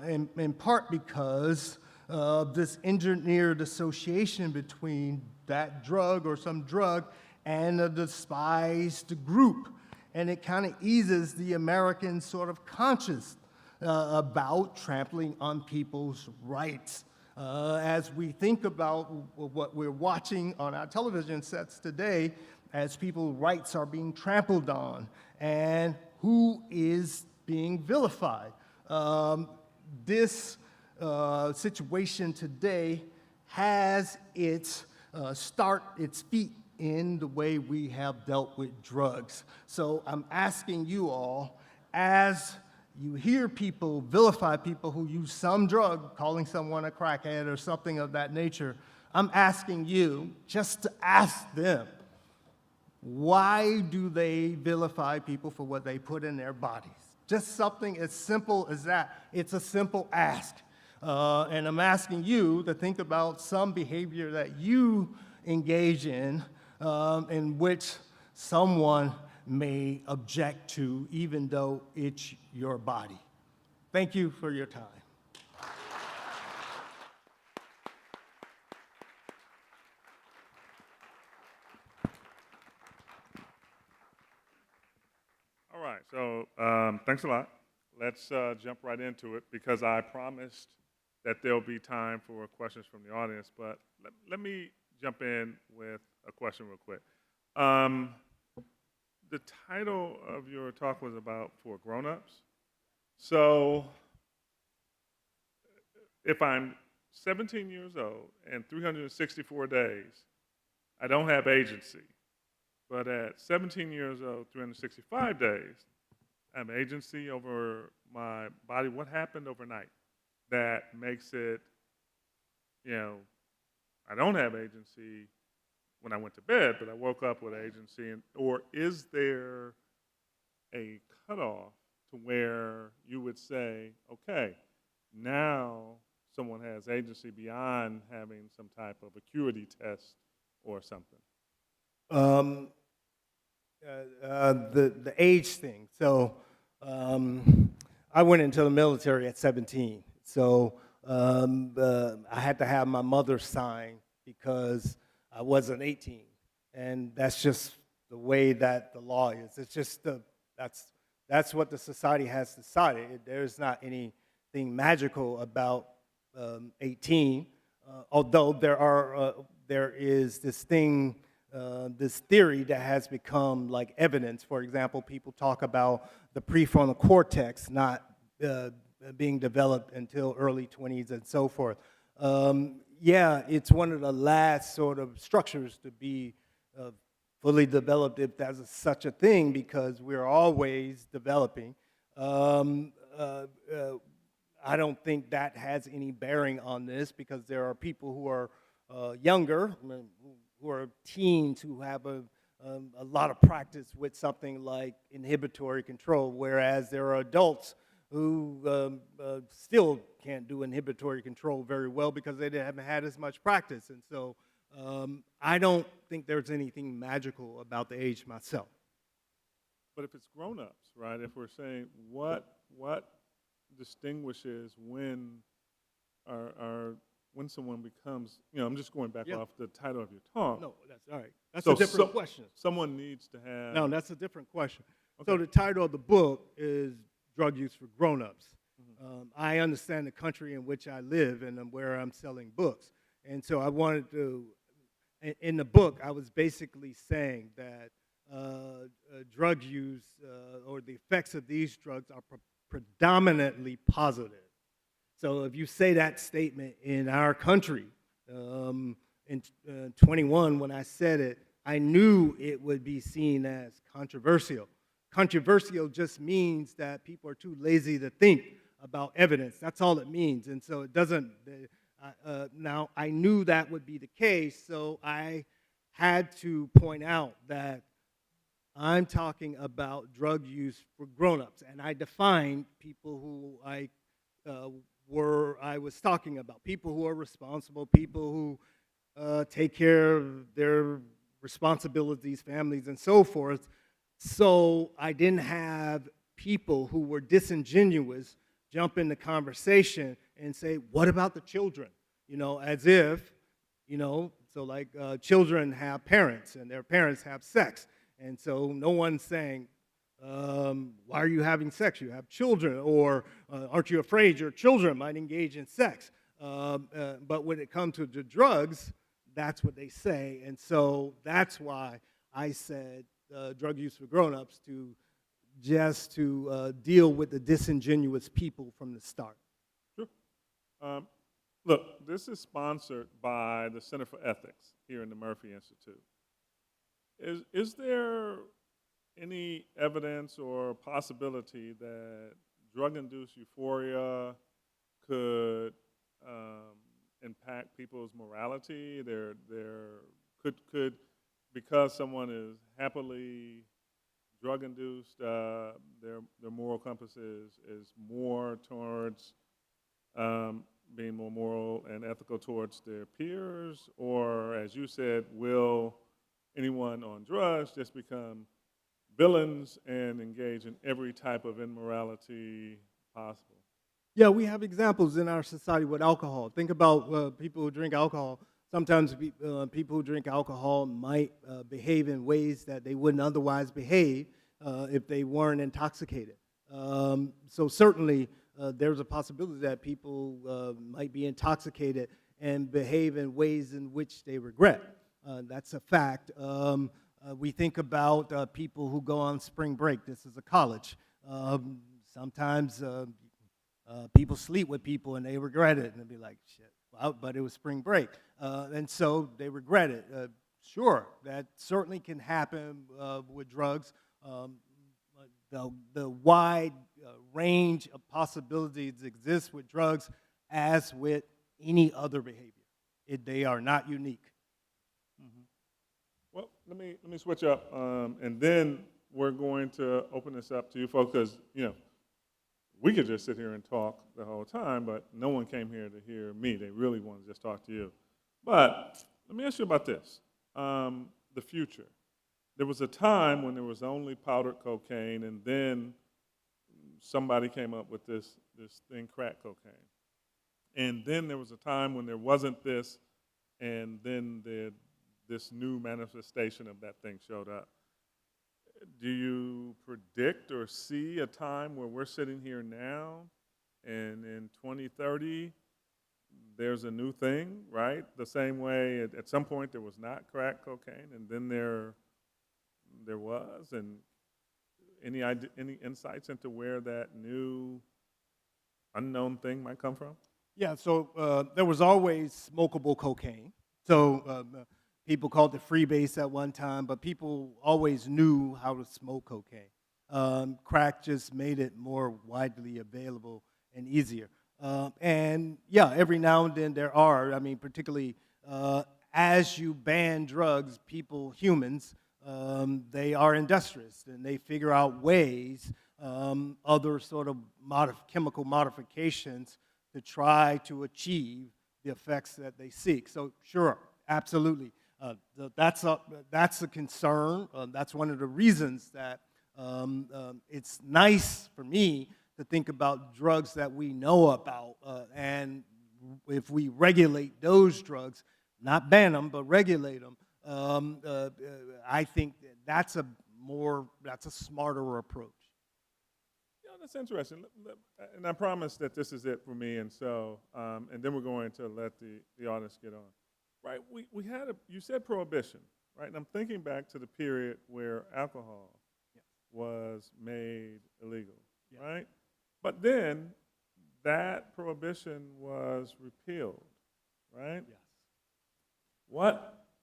in part because of this engineered association between that drug or some drug and a despised group. And it kind of eases the American sort of conscience about trampling on people's rights. As we think about what we're watching on our television sets today, as people's rights are being trampled on, and who is being vilified. This situation today has its feet in the way we have dealt with drugs. So I'm asking you all, as you hear people vilify people who use some drug, calling someone a crackhead or something of that nature, I'm asking you just to ask them, why do they vilify people for what they put in their bodies? Just something as simple as that. It's a simple ask. And I'm asking you to think about some behavior that you engage in which someone may object to, even though it's your body. Thank you for your time. All right, so thanks a lot. Let's jump right into it because I promised that there'll be time for questions from the audience, but let me jump in with a question real quick. The title of your talk was about for grown-ups. So if I'm 17 years old and 364 days, I don't have agency. But at 17 years old, 365 days, I have agency over my body. What happened overnight that makes it, I don't have agency when I went to bed, but I woke up with agency? Or is there a cutoff to where you would say, okay, now someone has agency beyond having some type of acuity test or something? The age thing. So I went into the military at 17. So I had to have my mother sign because I wasn't 18. And that's just the way that the law is. It's just that's what the society has decided. There's not anything magical about 18, although there is this thing, this theory that has become like evidence. For example, people talk about the prefrontal cortex not being developed until early 20s and so forth. Yeah, it's one of the last sort of structures to be fully developed, if there's such a thing, because we're always developing. I don't think that has any bearing on this because there are people who are younger, who are teens, who have a lot of practice with something like inhibitory control, whereas there are adults who still can't do inhibitory control very well because they haven't had as much practice. And so I don't think there's anything magical about the age myself. But if it's grown-ups, right, if we're saying what distinguishes when someone becomes, I'm just going back off the title of your talk. No, that's all right. That's a different question. Someone needs to have... No, that's a different question. Okay. So the title of the book is Drug Use for Grown-Ups. I understand the country in which I live and where I'm selling books. And so I wanted to, in the book, I was basically saying that drug use or the effects of these drugs are predominantly positive. So if you say that statement in our country, in 21, when I said it, I knew it would be seen as controversial. Controversial just means that people are too lazy to think about evidence. That's all it means. And so it doesn't, now I knew that would be the case, so I had to point out that I'm talking about drug use for grown-ups, and I defined people who I was talking about, people who are responsible, people who take care of their responsibilities, families, and so forth. So I didn't have people who were disingenuous jump in the conversation and say, what about the children? You know, as if, you know, so like children have parents and their parents have sex. And so no one's saying, why are you having sex? You have children. Or aren't you afraid your children might engage in sex? But when it comes to the drugs, that's what they say. And so that's why I said drug use for grown-ups to deal with the disingenuous people from the start. Sure. Look, this is sponsored by the Center for Ethics here in the Murphy Institute. Is there any evidence or possibility that drug-induced euphoria could impact people's morality? Could because someone is happily drug-induced, their moral compass is more towards being more moral and ethical towards their peers? Or, as you said, will anyone on drugs just become villains and engage in every type of immorality possible? Yeah, we have examples in our society with alcohol. Think about people who drink alcohol. Sometimes people who drink alcohol might behave in ways that they wouldn't otherwise behave if they weren't intoxicated. So certainly there's a possibility that people might be intoxicated and behave in ways in which they regret. That's a fact. We think about people who go on spring break. This is a college. Sometimes people sleep with people and they regret it, and they'll be like, shit, well, but it was spring break. And so they regret it. Sure, that certainly can happen with drugs. The wide range of possibilities exists with drugs as with any other behavior. They are not unique. Mm-hmm. Well, let me switch up, and then we're going to open this up to you folks, because, you know, we could just sit here and talk the whole time, but no one came here to hear me. They really want to just talk to you. But let me ask you about this, the future. There was a time when there was only powdered cocaine, and then somebody came up with this thing, crack cocaine. And then there was a time when there wasn't this, and then this new manifestation of that thing showed up. Do you predict or see a time where we're sitting here now, and in 2030, there's a new thing, right? The same way at some point there was not crack cocaine, and then there was, and any insights into where that new unknown thing might come from? Yeah, so there was always smokable cocaine. So people called it freebase at one time, but people always knew how to smoke cocaine. Crack just made it more widely available and easier. And yeah, every now and then there are, I mean, particularly as you ban drugs, humans, they are industrious, and they figure out ways, other sort of chemical modifications to try to achieve the effects that they seek. So sure, absolutely. That's a concern. That's one of the reasons that it's nice for me to think about drugs that we know about, and if we regulate those drugs, not ban them, but regulate them, I think that's a smarter approach. Yeah, that's interesting. And I promise that this is it for me, and so, and then we're going to let the audience get on. Right, we had you said prohibition, right? And I'm thinking back to the period where alcohol was made illegal, right? But then that prohibition was repealed, right? Yes.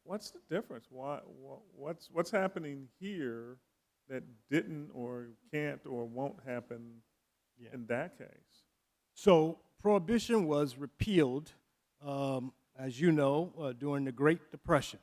What's the difference? What's happening here that didn't or can't or won't happen in that case? So prohibition was repealed, as you know, during the Great Depression.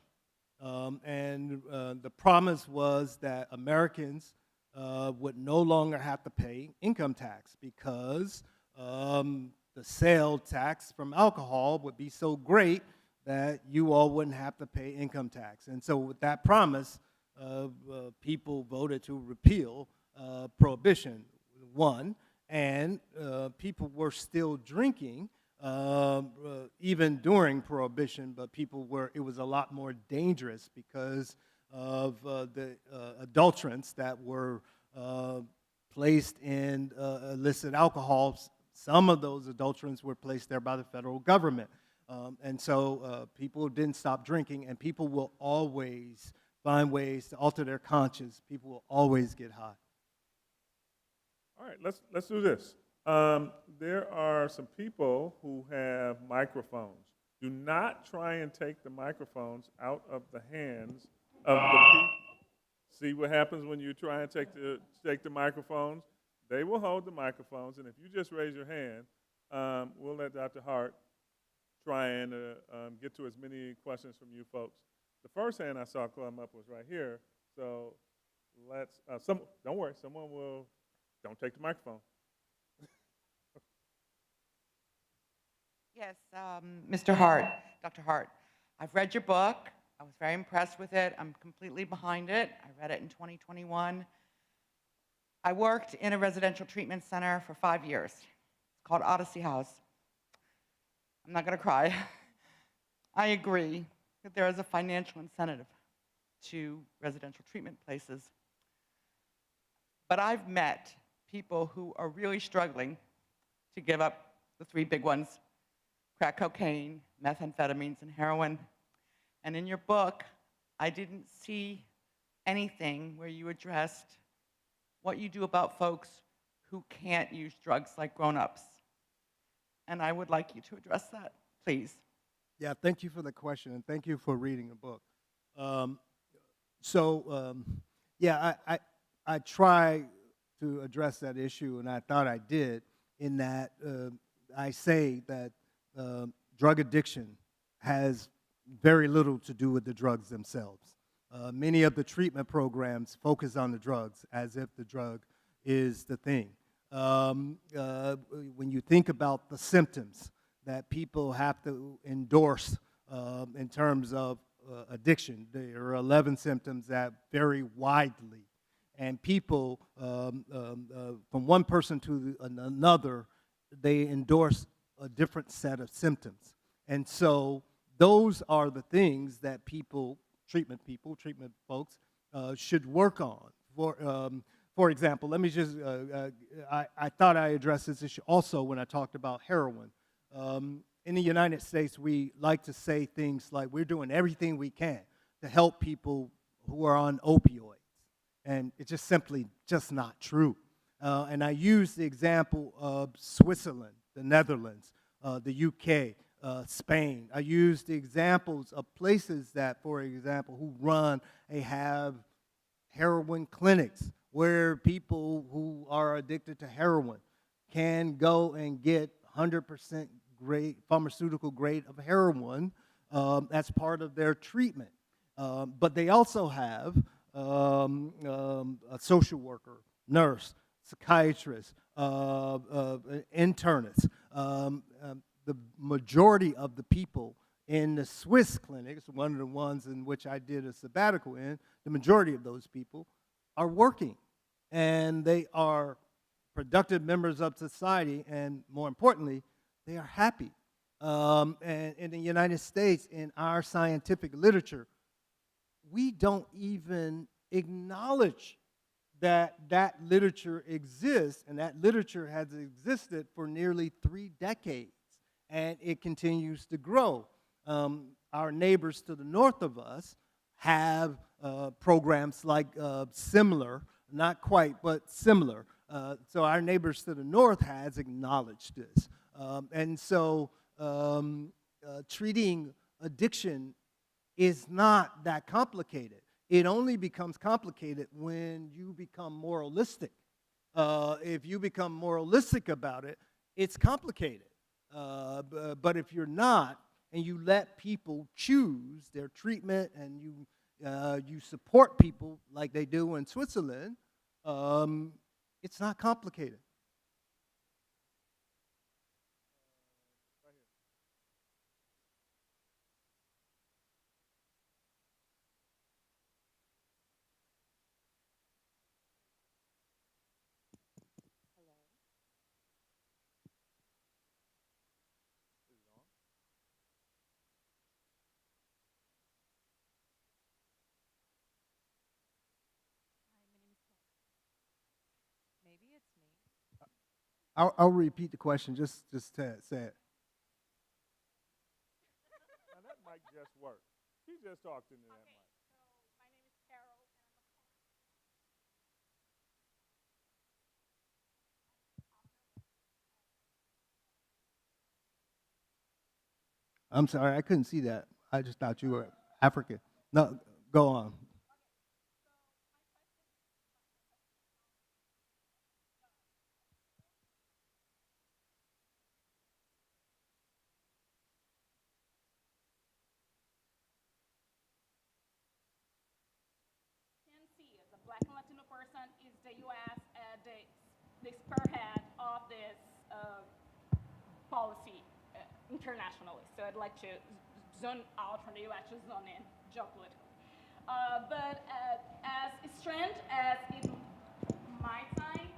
And the promise was that Americans would no longer have to pay income tax because the sale tax from alcohol would be so great that you all wouldn't have to pay income tax. And so with that promise, people voted to repeal prohibition, one, and people were still drinking even during prohibition, but it was a lot more dangerous because of the adulterants that were placed in illicit alcohols. Some of those adulterants were placed there by the federal government. And so people didn't stop drinking, and people will always find ways to alter their conscience. People will always get high. All right, let's do this. There are some people who have microphones. Do not try and take the microphones out of the hands of the people. See what happens when you try and take the microphones? They will hold the microphones, and if you just raise your hand, we'll let Dr. Hart try and get to as many questions from you folks. The first hand I saw come up was right here, so let's, don't worry, don't take the microphone. Yes, Mr. Hart, Dr. Hart, I've read your book. I was very impressed with it. I'm completely behind it. I read it in 2021. I worked in a residential treatment center for 5 years. It's called Odyssey House. I'm not going to cry. I agree that there is a financial incentive to residential treatment places. But I've met people who are really struggling to give up the 3 big ones: crack cocaine, methamphetamines, and heroin. And in your book, I didn't see anything where you addressed what you do about folks who can't use drugs like grown-ups. And I would like you to address that, please. Yeah, thank you for the question, and thank you for reading the book. I try to address that issue, and I thought I did, in that I say that drug addiction has very little to do with the drugs themselves. Many of the treatment programs focus on the drugs as if the drug is the thing. When you think about the symptoms that people have to endorse in terms of addiction, there are 11 symptoms that vary widely. And people, from one person to another, they endorse a different set of symptoms. And so those are the things that treatment folks, should work on. For example, let me just, I thought I addressed this issue also when I talked about heroin. In the United States, we like to say things like, we're doing everything we can to help people who are on opioids. And it's just simply just not true. And I use the example of Switzerland, the Netherlands, the UK, Spain. I use the examples of places that, for example, who have heroin clinics where people who are addicted to heroin can go and get 100% grade, pharmaceutical grade of heroin as part of their treatment. But they also have a social worker, nurse, psychiatrist, internist. The majority of the people in the Swiss clinics, one of the ones in which I did a sabbatical in, the majority of those people are working, and they are productive members of society, and more importantly, they are happy. And in the United States, in our scientific literature, we don't even acknowledge that that literature exists, and that literature has existed for nearly 3 decades, and it continues to grow. Our neighbors to the north of us have programs like similar, not quite, but similar. So our neighbors to the north has acknowledged this. And so treating addiction is not that complicated. It only becomes complicated when you become moralistic. If you become moralistic about it, it's complicated. But if you're not, and you let people choose their treatment, and you support people like they do in Switzerland, it's not complicated. Maybe it's me. I'll repeat the question. Just say it. Now that mic just worked. He just talked into that mic. So my name is Carol, and I'm sorry, I couldn't see that. I just thought you were African. No, go on. can see as a Black and Latino person is the U.S. The spearhead of this policy internationally. So I'd like to zone out from the U.S. to zone in geopolitically. But as strange as it might sound,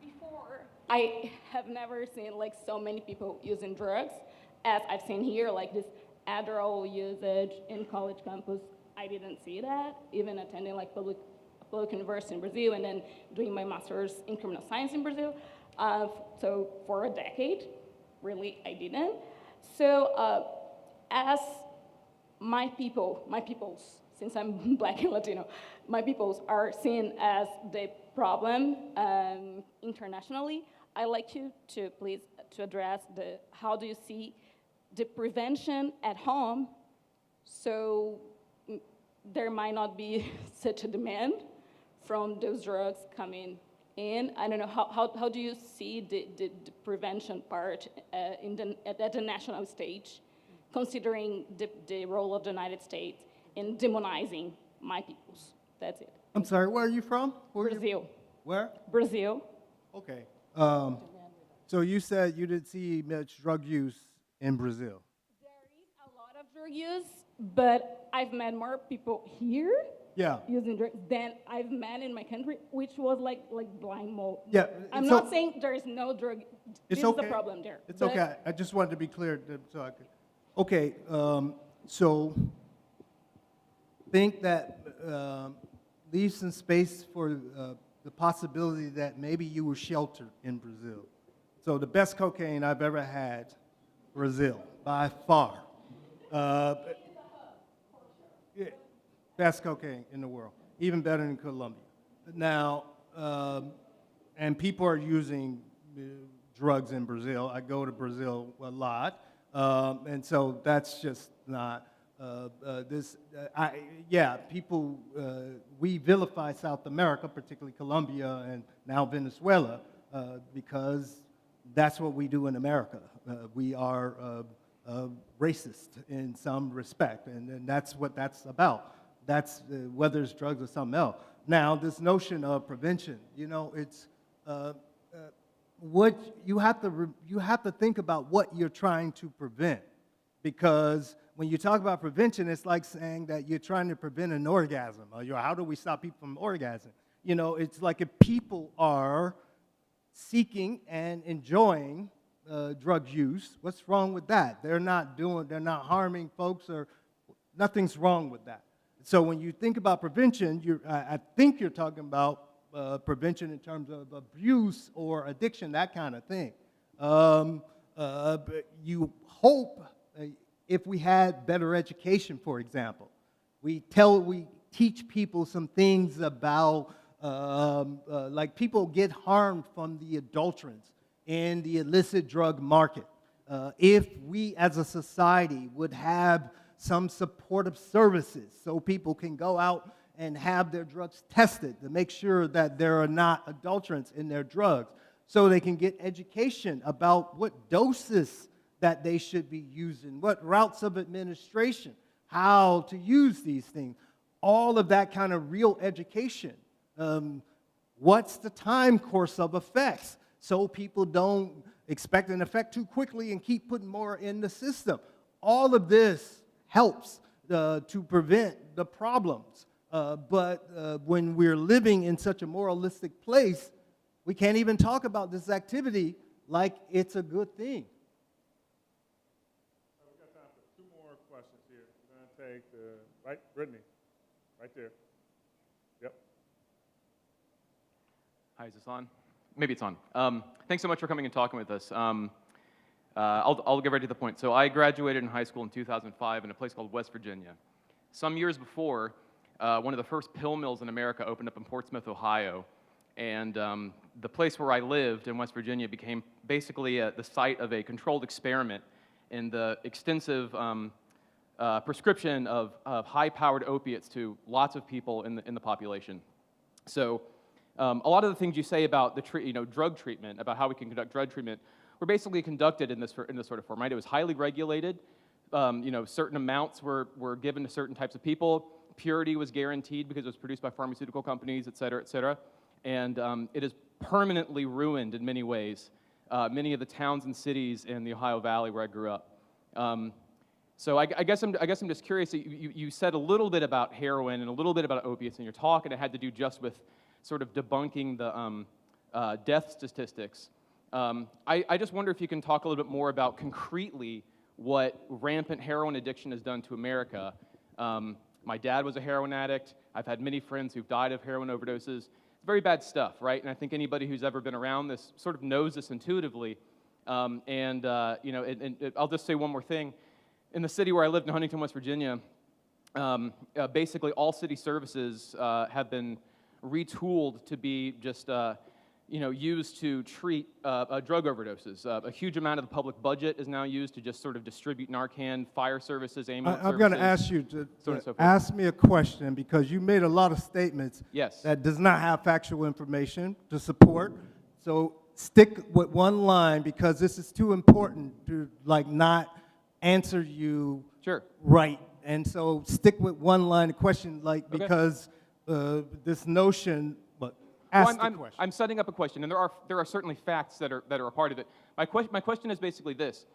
before I have never seen like so many people using drugs as I've seen here, like this Adderall usage in college campus. I didn't see that, even attending like public university in Brazil and then doing my master's in criminal science in Brazil. So for a decade, really, I didn't. So as my peoples, since I'm Black and Latino, my peoples are seen as the problem internationally. I'd like you to please to address how do you see the prevention at home so there might not be such a demand from those drugs coming in. I don't know, how do you see the prevention part at the national stage, considering the role of the United States in demonizing my peoples? That's it. I'm sorry, where are you from? Brazil. Where? Brazil. Okay. So you said you didn't see much drug use in Brazil. There is a lot of drug use, but I've met more people here Yeah. using drugs than I've met in my country, which was like blind mode. Yeah. I'm so- not saying there is no drug. It's This okay. is the problem there. It's But okay. I just wanted to be clear so I could. Okay. So think that leave some space for the possibility that maybe you were sheltered in Brazil. So the best cocaine I've ever had, Brazil, by far. Yeah, best cocaine in the world, even better than Colombia. Now, and people are using drugs in Brazil. I go to Brazil a lot, and so that's just not people, we vilify South America, particularly Colombia and now Venezuela, because that's what we do in America. We are racist in some respect, and that's what that's about. That's whether it's drugs or something else. Now, this notion of prevention, you know, it's what you have to think about what you're trying to prevent, because when you talk about prevention, it's like saying that you're trying to prevent an orgasm. Or how do we stop people from orgasm? You know, it's like if people are seeking and enjoying drug use, what's wrong with that? They're not harming folks, or nothing's wrong with that. So when you think about prevention, I think you're talking about prevention in terms of abuse or addiction, that kind of thing. But you hope if we had better education, for example, we teach people some things about, like people get harmed from the adulterants in the illicit drug market. If we as a society would have some supportive services so people can go out and have their drugs tested to make sure that there are not adulterants in their drugs, so they can get education about what doses that they should be using, what routes of administration, how to use these things, all of that kind of real education. What's the time course of effects so people don't expect an effect too quickly and keep putting more in the system. All of this helps to prevent the problems. But when we're living in such a moralistic place, we can't even talk about this activity like it's a good thing. We've got time for 2 more questions here. We're going to take right, Brittany, right there. Yep. Hi, is this on? Maybe it's on. Thanks so much for coming and talking with us. I'll get right to the point. So I graduated in high school in 2005 in a place called West Virginia. Some years before, one of the first pill mills in America opened up in Portsmouth, Ohio. And the place where I lived in West Virginia became basically the site of a controlled experiment in the extensive prescription of high-powered opiates to lots of people in the population. So a lot of the things you say about the drug treatment, about how we can conduct drug treatment, were basically conducted in this sort of form, right? It was highly regulated. Certain amounts were given to certain types of people. Purity was guaranteed because it was produced by pharmaceutical companies, et cetera, et cetera. And it has permanently ruined, in many ways, many of the towns and cities in the Ohio Valley where I grew up. So I guess I'm just curious. You said a little bit about heroin and a little bit about opiates in your talk, and it had to do just with sort of debunking the death statistics. I just wonder if you can talk a little bit more about concretely what rampant heroin addiction has done to America. My dad was a heroin addict. I've had many friends who've died of heroin overdoses. It's very bad stuff, right? And I think anybody who's ever been around this sort of knows this intuitively. I'll just say one more thing. In the city where I lived in Huntington, West Virginia, basically all city services have been retooled to be just used to treat drug overdoses. A huge amount of the public budget is now used to just sort of distribute Narcan, fire services, ambulance services. I'm going to ask you to so ask me a question because you made a lot of statements Yes. that does not have factual information to support. So stick with one line because this is too important to not answer you Sure. right. And so stick with one line of question because this notion. Ask the question. I'm setting up a question, and there are certainly facts that are a part of it. My question is basically this: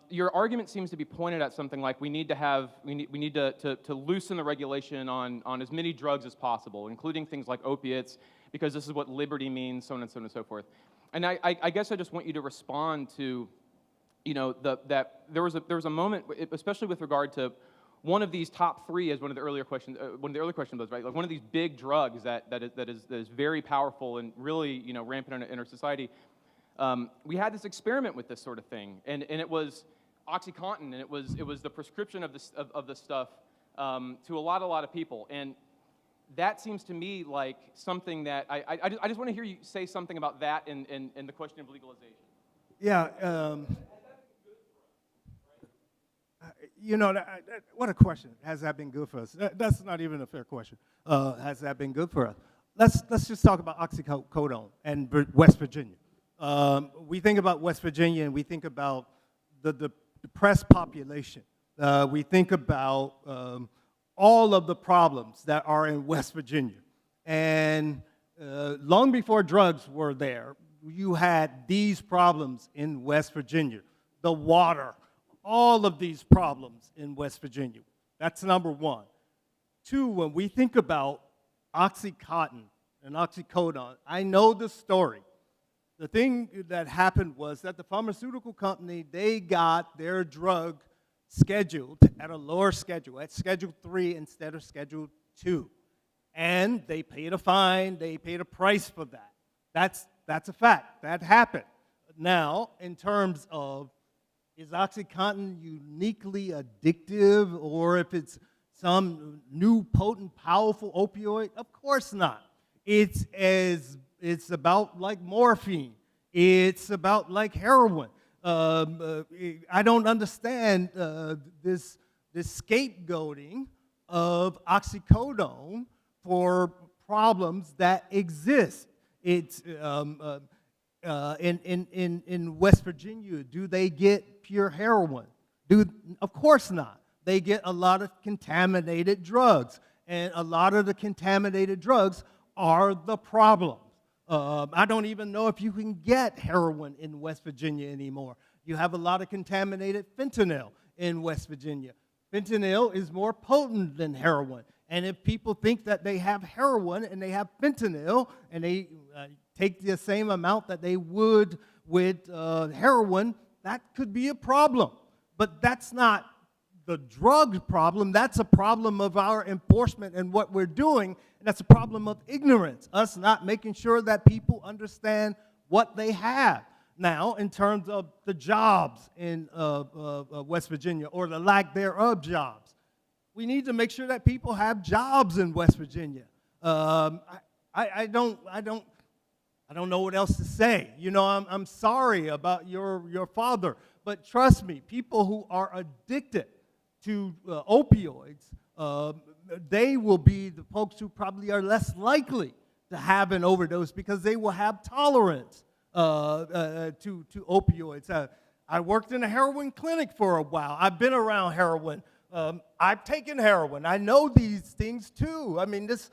your argument seems to be pointed at something like we need to loosen the regulation on as many drugs as possible, including things like opiates, because this is what liberty means, so on and so on and so forth. And I guess I just want you to respond to, that there was a moment, especially with regard to one of these top 3, as one of the earlier questions was, right? Like one of these big drugs that is very powerful and really rampant in our society. We had this experiment with this sort of thing, and it was OxyContin, and it was the prescription of this stuff to a lot of people, and that seems to me like something that I just want to hear you say something about that in the question of legalization. Yeah. What a question. Has that been good for us? That's not even a fair question. Has that been good for us? Let's just talk about oxycodone and West Virginia. We think about West Virginia and we think about the depressed population. We think about all of the problems that are in West Virginia. And long before drugs were there, you had these problems in West Virginia. The water, all of these problems in West Virginia. That's number 1. 2, when we think about OxyContin and oxycodone, I know the story. The thing that happened was that the pharmaceutical company, they got their drug scheduled at a lower schedule, at Schedule 3 instead of Schedule 2. And they paid a fine, they paid a price for that. That's a fact. That happened. Now, in terms of, is OxyContin uniquely addictive, or if it's some new, potent, powerful opioid? Of course not. It's about like morphine. It's about like heroin. I don't understand this scapegoating of oxycodone for problems that exist. It's in West Virginia, do they get pure heroin? Of course not. They get a lot of contaminated drugs, and a lot of the contaminated drugs are the problem. I don't even know if you can get heroin in West Virginia anymore. You have a lot of contaminated fentanyl in West Virginia. Fentanyl is more potent than heroin. And if people think that they have heroin and they have fentanyl and they take the same amount that they would with heroin, that could be a problem. But that's not the drug problem. That's a problem of our enforcement and what we're doing. And that's a problem of ignorance, us not making sure that people understand what they have. Now, in terms of the jobs in West Virginia, or the lack thereof jobs, we need to make sure that people have jobs in West Virginia. I don't know what else to say. You know, I'm sorry about your father, but trust me, people who are addicted to opioids, they will be the folks who probably are less likely to have an overdose because they will have tolerance to opioids. I worked in a heroin clinic for a while. I've been around heroin. I've taken heroin. I know these things too. I mean, this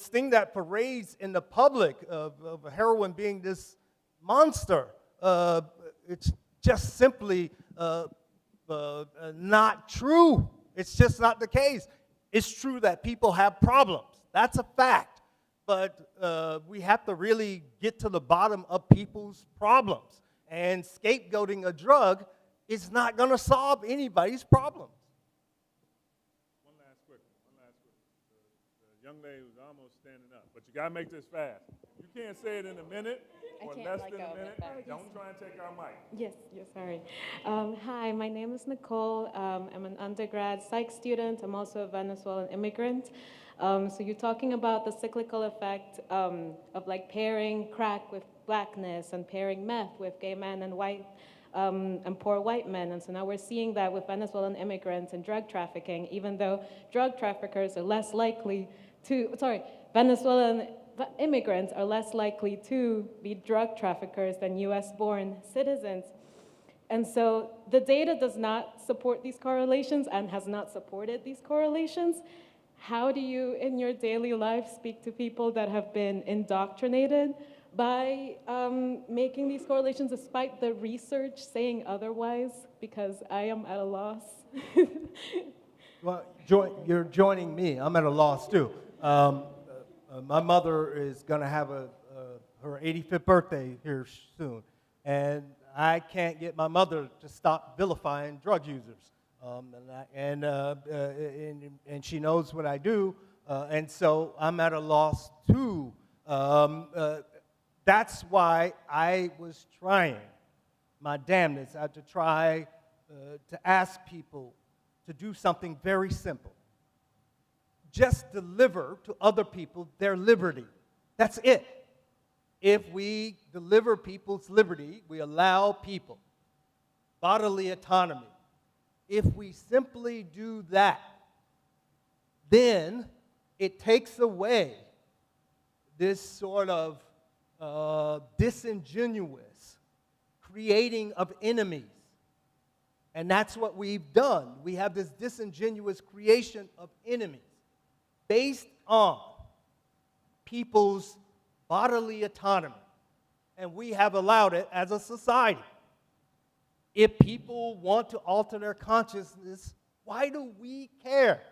thing that parades in the public of heroin being this monster, it's just simply not true. It's just not the case. It's true that people have problems. That's a fact. But we have to really get to the bottom of people's problems. And scapegoating a drug is not going to solve anybody's problems. One last quick one. The young lady was almost standing up, but you got to make this fast. You can't say it in a minute or less than a minute. Don't try and take our mic. Yes, sorry. Hi, my name is Nicole. I'm an undergrad psych student. I'm also a Venezuelan immigrant. So you're talking about the cyclical effect of like pairing crack with blackness and pairing meth with gay men and white and poor white men. And so now we're seeing that with Venezuelan immigrants and drug trafficking, even though drug traffickers are less likely to, Venezuelan immigrants are less likely to be drug traffickers than US-born citizens. And so the data does not support these correlations and has not supported these correlations. How do you, in your daily life, speak to people that have been indoctrinated by making these correlations despite the research saying otherwise? Because I am at a loss. Well, you're joining me. I'm at a loss, too. My mother is going to have her 85th birthday here soon, and I can't get my mother to stop vilifying drug users. And she knows what I do, and so I'm at a loss, too. That's why I was trying my damnness to try to ask people to do something very simple. Just deliver to other people their liberty. That's it. If we deliver people's liberty, we allow people bodily autonomy. If we simply do that, then it takes away this sort of disingenuous creating of enemies. And that's what we've done. We have this disingenuous creation of enemies based on people's bodily autonomy. And we have allowed it as a society. If people want to alter their consciousness, why do we care?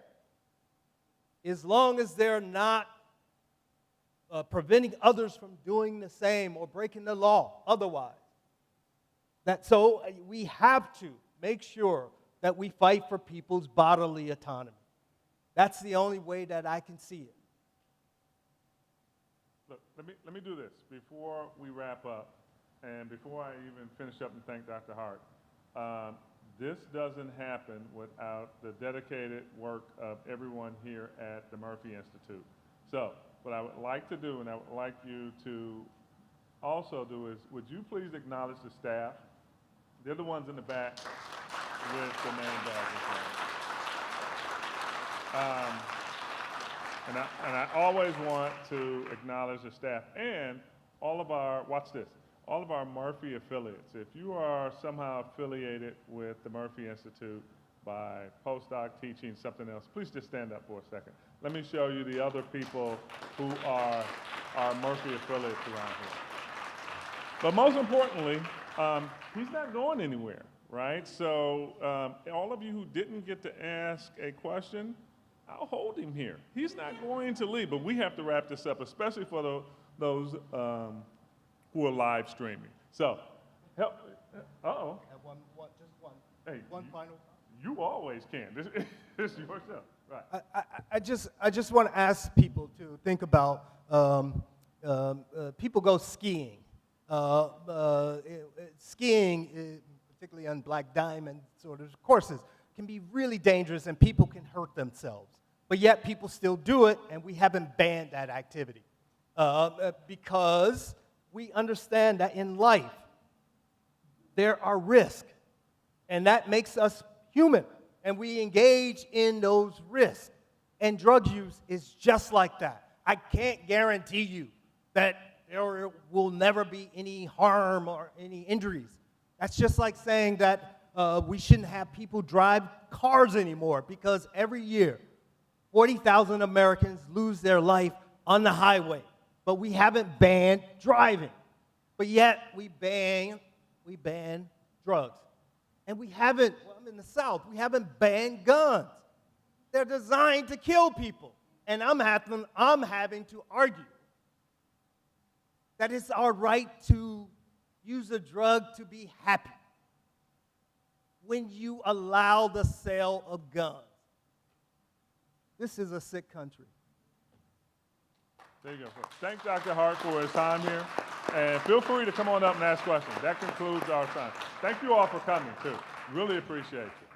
As long as they're not preventing others from doing the same or breaking the law otherwise. So we have to make sure that we fight for people's bodily autonomy. That's the only way that I can see it. Look, let me do this before we wrap up, and before I even finish up and thank Dr. Hart. This doesn't happen without the dedicated work of everyone here at the Murphy Institute. So what I would like to do, and I would like you to also do, is would you please acknowledge the staff? They're the ones in the back with the name badges on. And I always want to acknowledge the staff and all of our, watch this, all of our Murphy affiliates. If you are somehow affiliated with the Murphy Institute by postdoc, teaching, something else, please just stand up for a second. Let me show you the other people who are our Murphy affiliates around here. But most importantly, he's not going anywhere, right? So all of you who didn't get to ask a question, I'll hold him here. He's not going to leave, but we have to wrap this up, especially for those who are live streaming. So, help. Uh-oh. Just one. Hey, One final. You always can. This is your show. Right. I just want to ask people to think about people go skiing. Skiing, particularly on black diamond sort of courses, can be really dangerous and people can hurt themselves. But yet people still do it, and we haven't banned that activity because we understand that in life there are risks, and that makes us human, and we engage in those risks. And drug use is just like that. I can't guarantee you that there will never be any harm or any injuries. That's just like saying that we shouldn't have people drive cars anymore, because every year 40,000 Americans lose their life on the highway. But we haven't banned driving. But yet we ban drugs. And we haven't, well, I'm in the South, we haven't banned guns. They're designed to kill people. And I'm having to argue that it's our right to use a drug to be happy when you allow the sale of guns. This is a sick country. There you go. Thank Dr. Hart for his time here. And feel free to come on up and ask questions. That concludes our time. Thank you all for coming, too. Really appreciate you.